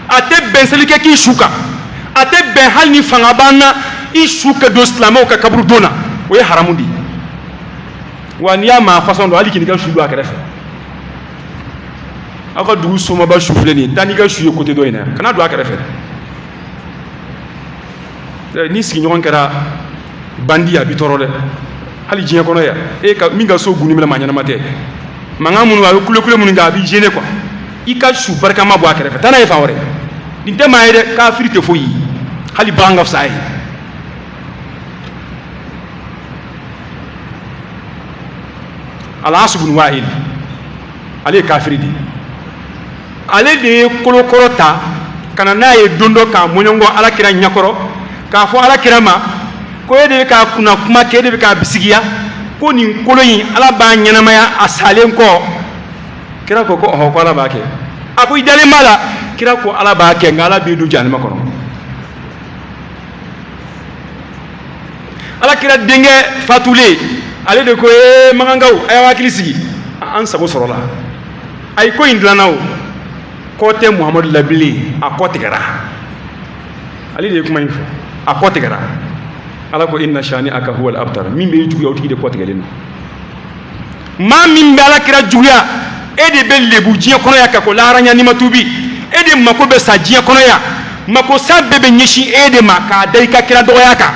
a tɛ bɛn seli kɛ k'i su kan a tɛ bɛn hali ni fanga b'an na i su ka don silamɛw ka kaburu don na o ye haramu de ye wa n'i y'a maa fasɔn dɔn hali k'i n'i ka su don a kɛrɛfɛ aw ka dugu somaba su filɛ nin ye taa n'i ka su ye côté dɔ in na kana don a kɛrɛfɛ ni sigiɲɔgɔn kɛra bandi a bi tɔɔrɔ dɛ hali diɲɛ kɔnɔ yan min ka so gunni minɛ maa ɲɛnama tɛ mankan minnu a bɛ kule minnu kɛ a b'i gêner quoi i ka su barikama bɔ a kɛrɛfɛ taa n'a ye fan wɛrɛ nin tɛ maa ye dɛ kafiri tɛ foyi ye hali bagan ka fisa a ye Al-As ibn Wa'il ale ye kafiri de ye ale de ye kolokɔrɔ ta ka na n'a ye don dɔ k'a mɔɲɔgɔn alakira ɲɛkɔrɔ k'a fɔ alakira ma ko e de bɛ k'a kunna kuma kɛ e de bɛ k'a bisigiya ko nin kolon in ala b'a ɲɛnamaya a salen kɔ kira ko ɔhɔ ko ala b'a kɛ a ko i dalen b'a la kira ko ala b'a kɛ nka ala b'i don jahanama kɔnɔ alakira denkɛ fatulen ale de ko magankaw a y'aw hakili sigi an sago sɔrɔla a ye ko in dilanna o kɔ tɛ Muhamadu la bilen a kɔ tigɛra ale de ye kuma in fɔ a kɔ tigɛra ala ko inna shani aka huwal abtar min bɛ juguya o tigi de kɔ tigɛlen don maa min bɛ alakira juguya e de bɛ lebu diɲɛ kɔnɔ yan ka ko laharanya n'i ma tuubi e de mako bɛ sa diɲɛ kɔnɔ yan mako sa bɛɛ bɛ ɲɛsin e de ma k'a da i ka kira dɔgɔya kan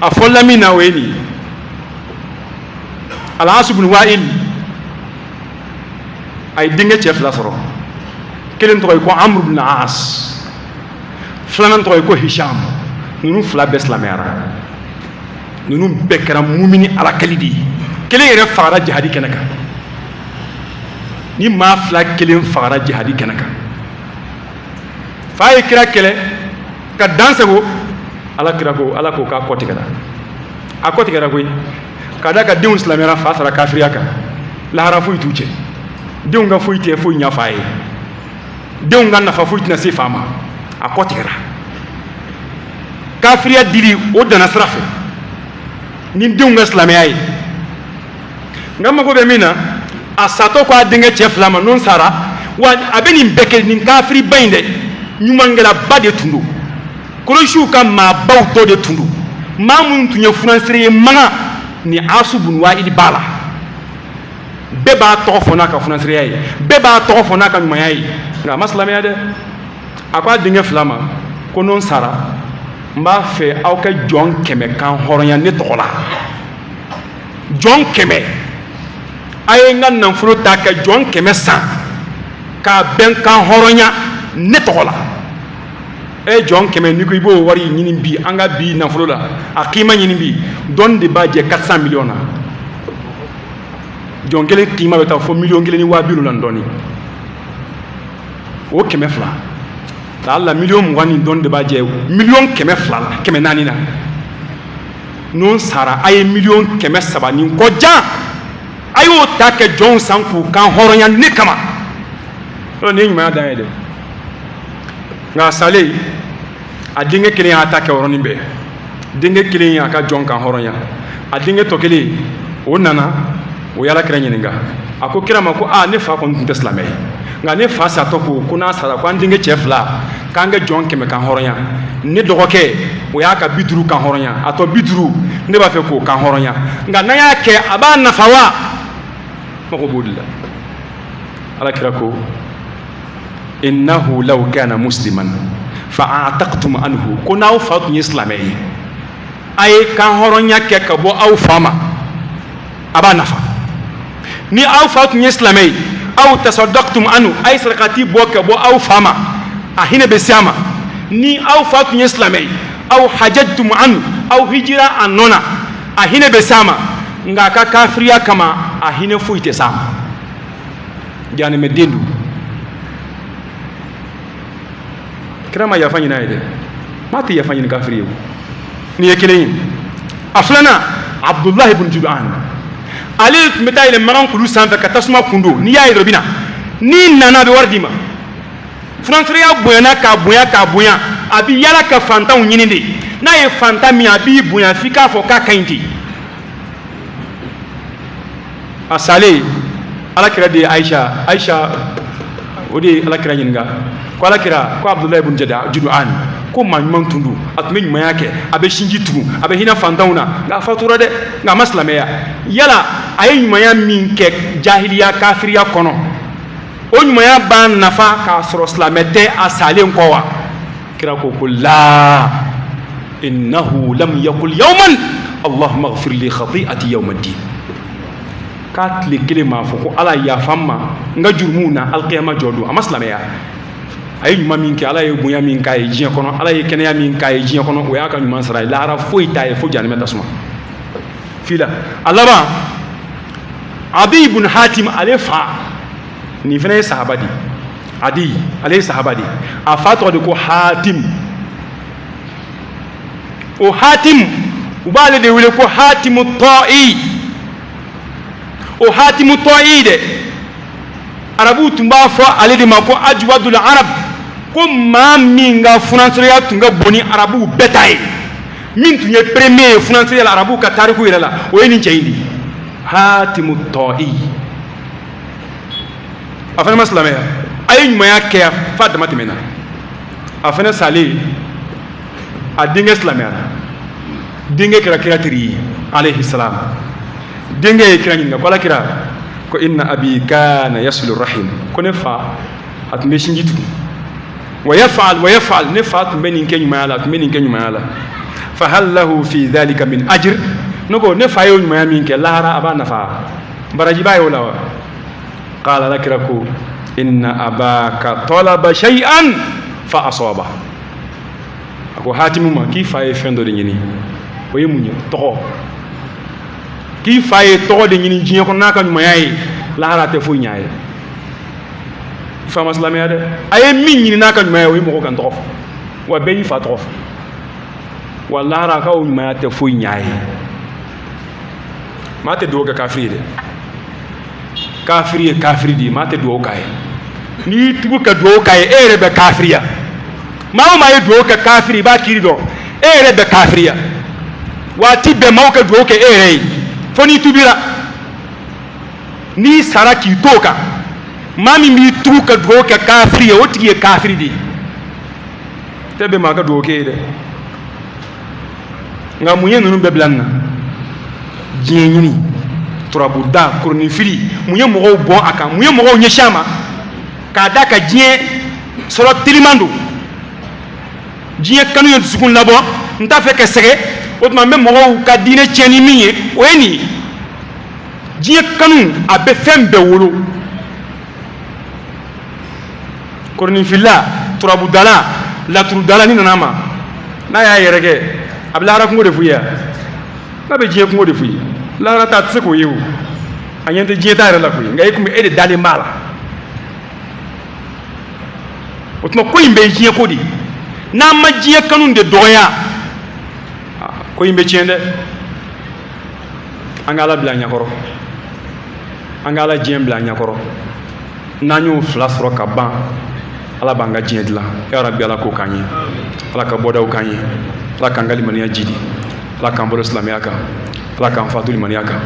a fɔla min na o ye nin ye Al-As ibn Wa'il a ye denkɛ cɛ fila sɔrɔ kelen tɔgɔ ye ko Amr ibn As filanan tɔgɔ ye ko Hisham ninnu fila bɛɛ silamɛyara ninnu bɛɛ kɛra mumini alakali de ye kelen yɛrɛ fagara jihadi kɛnɛ kan ni maa fila kelen fagara jihadi kɛnɛ kan fa ye kira kɛlɛ ka dan sago ala kira ko ala ko k'a kɔ tigɛra a kɔ tigɛra koyi ka da ka denw silamɛyara fa sara kafiriya kan lahara foyi t'u cɛ denw ka foyi tɛ foyi ɲafa a ye denw ka nafa foyi tɛna se fa ma a kɔ tigɛra kafiriya dili o danna sira fɛ ni denw ka silamɛya ye nka mago bɛ min na a satɔ ko a denkɛ cɛ fila ma n'o sara wa a bɛ nin bɛɛ kɛ nin kafiriba in dɛ ɲumankɛlaba de tun don Kurɛsiw ka maabaw dɔ de tun don maa minnu tun ye funansere ye manga ni As ibn Wa'il b'a la bɛɛ b'a tɔgɔ fɔ n'a ka funansereya ye bɛɛ b'a tɔgɔ fɔ n'a ka ɲumanya ye nka a ma silamɛya dɛ a ko a denkɛ fila ma ko n'o sara n b'a fɛ aw ka jɔn 100 kan hɔrɔnya ne tɔgɔ la jɔn 100 a ye n ka nafolo ta ka jɔn 100 san k'a bɛn kan hɔrɔnya ne tɔgɔ la jɔn 100 ni ko i b'o wari ɲini bi an ka bi nafolo la a kima ɲini bi dɔɔni de b'a jɛ 400 millions na jɔn kelen kima bɛ taa fɔ 1,250,000 la dɔɔni o 100 fila alla million wani don de baje million keme flala keme nani na non sara ay million keme sabani ko ja ayo take jon sanku kan horonya ne kama to ne nyima da yede nga sale a dinge kelen ya take horoni be dinge kelen ya ka jon kan horonya a dinge to kelen o nana o yala kira nyininga ako kira ma ko ne fa ko nte islamai nga ne fa sa to ko kuna sara ko dinge chefla kanga jon keme kan horonya ne dogoke o ya ka biduru kan horonya ato biduru ne ba fe ko kan horonya nga na ya ke aba nafawa mako bodilla ala kira ko innahu law kana musliman fa a'taqtum anhu kuna aw fatu islamai ay kan horonya ke ka bo aw fama aba nafa ni aw fatu islamai aw tasaddaqtum anhu ay sarqati bo ka bo aw fama ahina besama ni aw fatu islamai aw hajjtum anhu aw hijra anona ahina besama nga ka kafiriya kama ahina fuite sama jani medendu kirama yafanyi na ide mati yafanyi ni kafiriyo ni yekeleyin aflana abdullah ibn judan ali meta ile maran kulu sanfa katasma kundo ni ya irobina ni nana be wardima fransriya boyana ka boya abi yala ka fanta unyinde na ye fanta mi abi boya fika fo ka kainti asale ala kira de aisha odi ala kira nyinga ko ala kira ko abdullah ibn judan ko man tundu atme nyuma yake abe shinji tugu abe hina fantauna nga fatura de nga maslameya yala ay nyuma ya minke jahiliya kafiriya kono o nyuma ya ban nafa ka soro islamete asale nkowa kira ko la innahu lam yaqul yawman allahumma ighfir li khati'ati yawm ad-din kat le kelema foko ala ya famma nga jurmuna alqiyama jodu amaslameya ay nyuma min ke ala ye bunya min kay jiya kono ala ye kenya min kay jiya kono o ya ka nyuma sara la ara foi tay fo jani meta suma fila alaba adi ibn hatim alefa ni fene sahabadi adi ale sahabadi afato de ko hatim o hatim ubale de wile ko hatimu ta'i o hatimu ta'i de arabu tumba fo ale de mako ajwadul arab ko ma minga français tunga boni arabu betaye min tunye premier français la arabu ka tariku ila o yini chayindi hatimu ta'i afana maslama ya ay nyuma ya ke fa da matimena afana sale adinga islamia dinga kira tiri alayhi salam dinga kira nyinga ko la kira ko inna abi kana yaslu rahim ko ne fa at meshin jitu wa yaf'al ne fa at benin kenyu mala fa hal lahu fi dhalika min ajr noko ne fa yo nyuma min ke lara abana fa baraji bayo lawa qala lakraku inna abaka talaba shay'an fa asaba ako hatimu ma ki fa e fendo de nyini o yemunye to ki fa e to de nyini jinya ko naka nyuma yayi lara te fo nyaaye fa maslamia de ay min nyini naka nyuma yayi mo ko kan to wa be fa to wa lara ka o nyuma te fo nyaaye mate do ga kafiri de kafiri di mate do kay ni tubu ka do kay ere be kafiriya mawo ma ye do ka kafiri ba kiri do ere be kafiriya wati be mawo ka do ka ere foni tubira ni saraki toka mami mi tubu ka do ka kafiriya woti ye kafiri di tebe ma ka do ke de nga munye nunu be blanna jinyini turabu da kurni fili munye mogo bon aka munye mogo nyeshama kada ka jie solo tilimando jie kanu yon sukun labo nta fe ke sege otma me mogo ka dine tieni miye weni jie kanu abe fembe wolo kurni filla turabu dala la turu dala ni nanama na ya yerege abla ra ko de fuya na be jie ko de fuya la rata tsiko yewu anyente jieta re la kuyi ngai kuma ede dali mala o tuma ko in bɛ diɲɛ ko di n'an ma diɲɛ kanu de dɔgɔya ko in bɛ tiɲɛ dɛ an ka Ala bila ɲɛkɔrɔ an ka Ala diɲɛ bila ɲɛkɔrɔ n'an y'o fila sɔrɔ ka ban Ala b'an ka diɲɛ dilan ya Rabbi Ala k'o k'an ye Ala ka bɔdaw k'an ye Ala k'an ka limaniya jidi Ala k'an bolo silamɛya kan Ala k'an fatu limaniya kan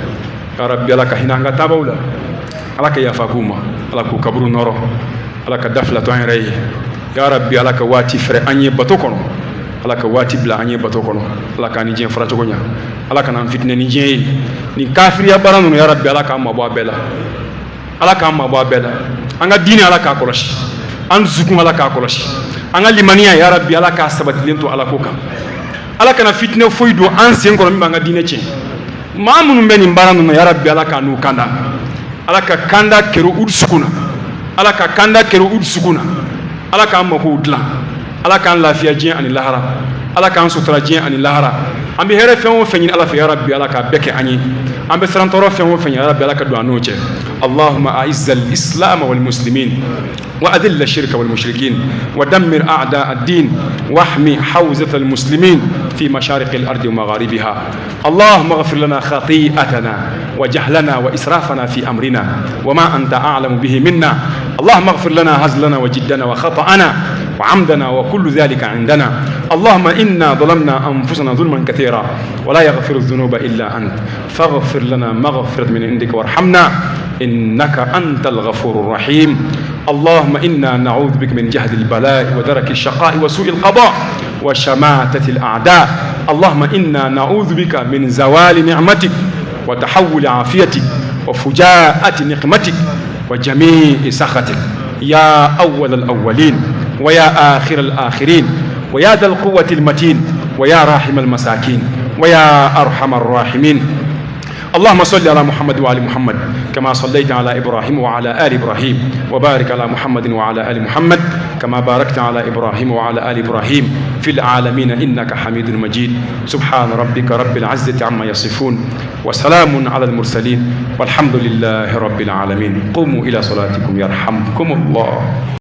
ya Rabbi Ala ka hinɛ an ka taabaw la Ala ka yafa k'u ma Ala k'u kaburu nɔrɔ Ala ka dafila to an yɛrɛ ye ya Rabbi Ala ka waati fɛrɛ an ye bato kɔnɔ Ala ka waati bila an ye bato kɔnɔ Ala k'an ni diɲɛ fara cogo ɲa Ala kana an fitinɛ ni diɲɛ ye ni kafiriya baara ninnu ya Rabbi Ala k'an mabɔ a bɛɛ la Ala k'an mabɔ a bɛɛ la an ka diinɛ Ala k'a kɔlɔsi an dusukun Ala k'a kɔlɔsi an ka limaniya ya Rabbi Ala k'a sabatilen to Ala ko kan Ala kana fitinɛ foyi don an sen kɔrɔ min b'an ka diinɛ tiɲɛ maa minnu bɛ nin baara ninnu ya Rabbi Ala k'a n'u kanda Ala ka kanda kɛra u dusukun na Ala ka kanda kɛra u dusukun na Ala k'an makow dilan Ala k'an lafiya diɲɛ ani lahara Ala k'an sutura diɲɛ ani lahara an bɛ hɛrɛ fɛn o fɛn ɲini Ala fɛ ya Rabbi Ala k'a bɛɛ kɛ an ye an bɛ siran tɔɔrɔ fɛn o fɛn ya Rabbi Ala ka don an n'o cɛ Allahumma a'izza al-islam wal muslimin وأذل الشرك والمشركين ودمر أعداء الدين واحمي حوزة المسلمين في مشارق الأرض ومغاربها اللهم اغفر لنا خطيئتنا وجهلنا وإسرافنا في أمرنا وما أنت أعلم به منا اللهم اغفر لنا هزلنا وجدنا وخطأنا وعمدنا وكل ذلك عندنا اللهم إنا ظلمنا أنفسنا ظلما كثيرا ولا يغفر الذنوب إلا أنت فاغفر لنا مغفرة من عندك وارحمنا إنك أنت الغفور الرحيم اللهم إنا نعوذ بك من جهد البلاء ودرك الشقاء وسوء القضاء وشماتة الأعداء اللهم إنا نعوذ بك من زوال نعمتك وتحول عافيتك وفجاءة نقمتك وجميع سخطك يا أول الأولين ويا آخر الآخرين ويا ذا القوة المتين ويا راحم المساكين ويا أرحم الراحمين اللهم صل على محمد وعلى محمد كما صليت على إبراهيم وعلى آل إبراهيم وبارك على محمد وعلى آل محمد كما باركت على إبراهيم وعلى آل إبراهيم في العالمين إنك حميد مجيد سبحان ربك رب العزة عما يصفون وسلام على المرسلين والحمد لله رب العالمين قوموا إلى صلاتكم يرحمكم الله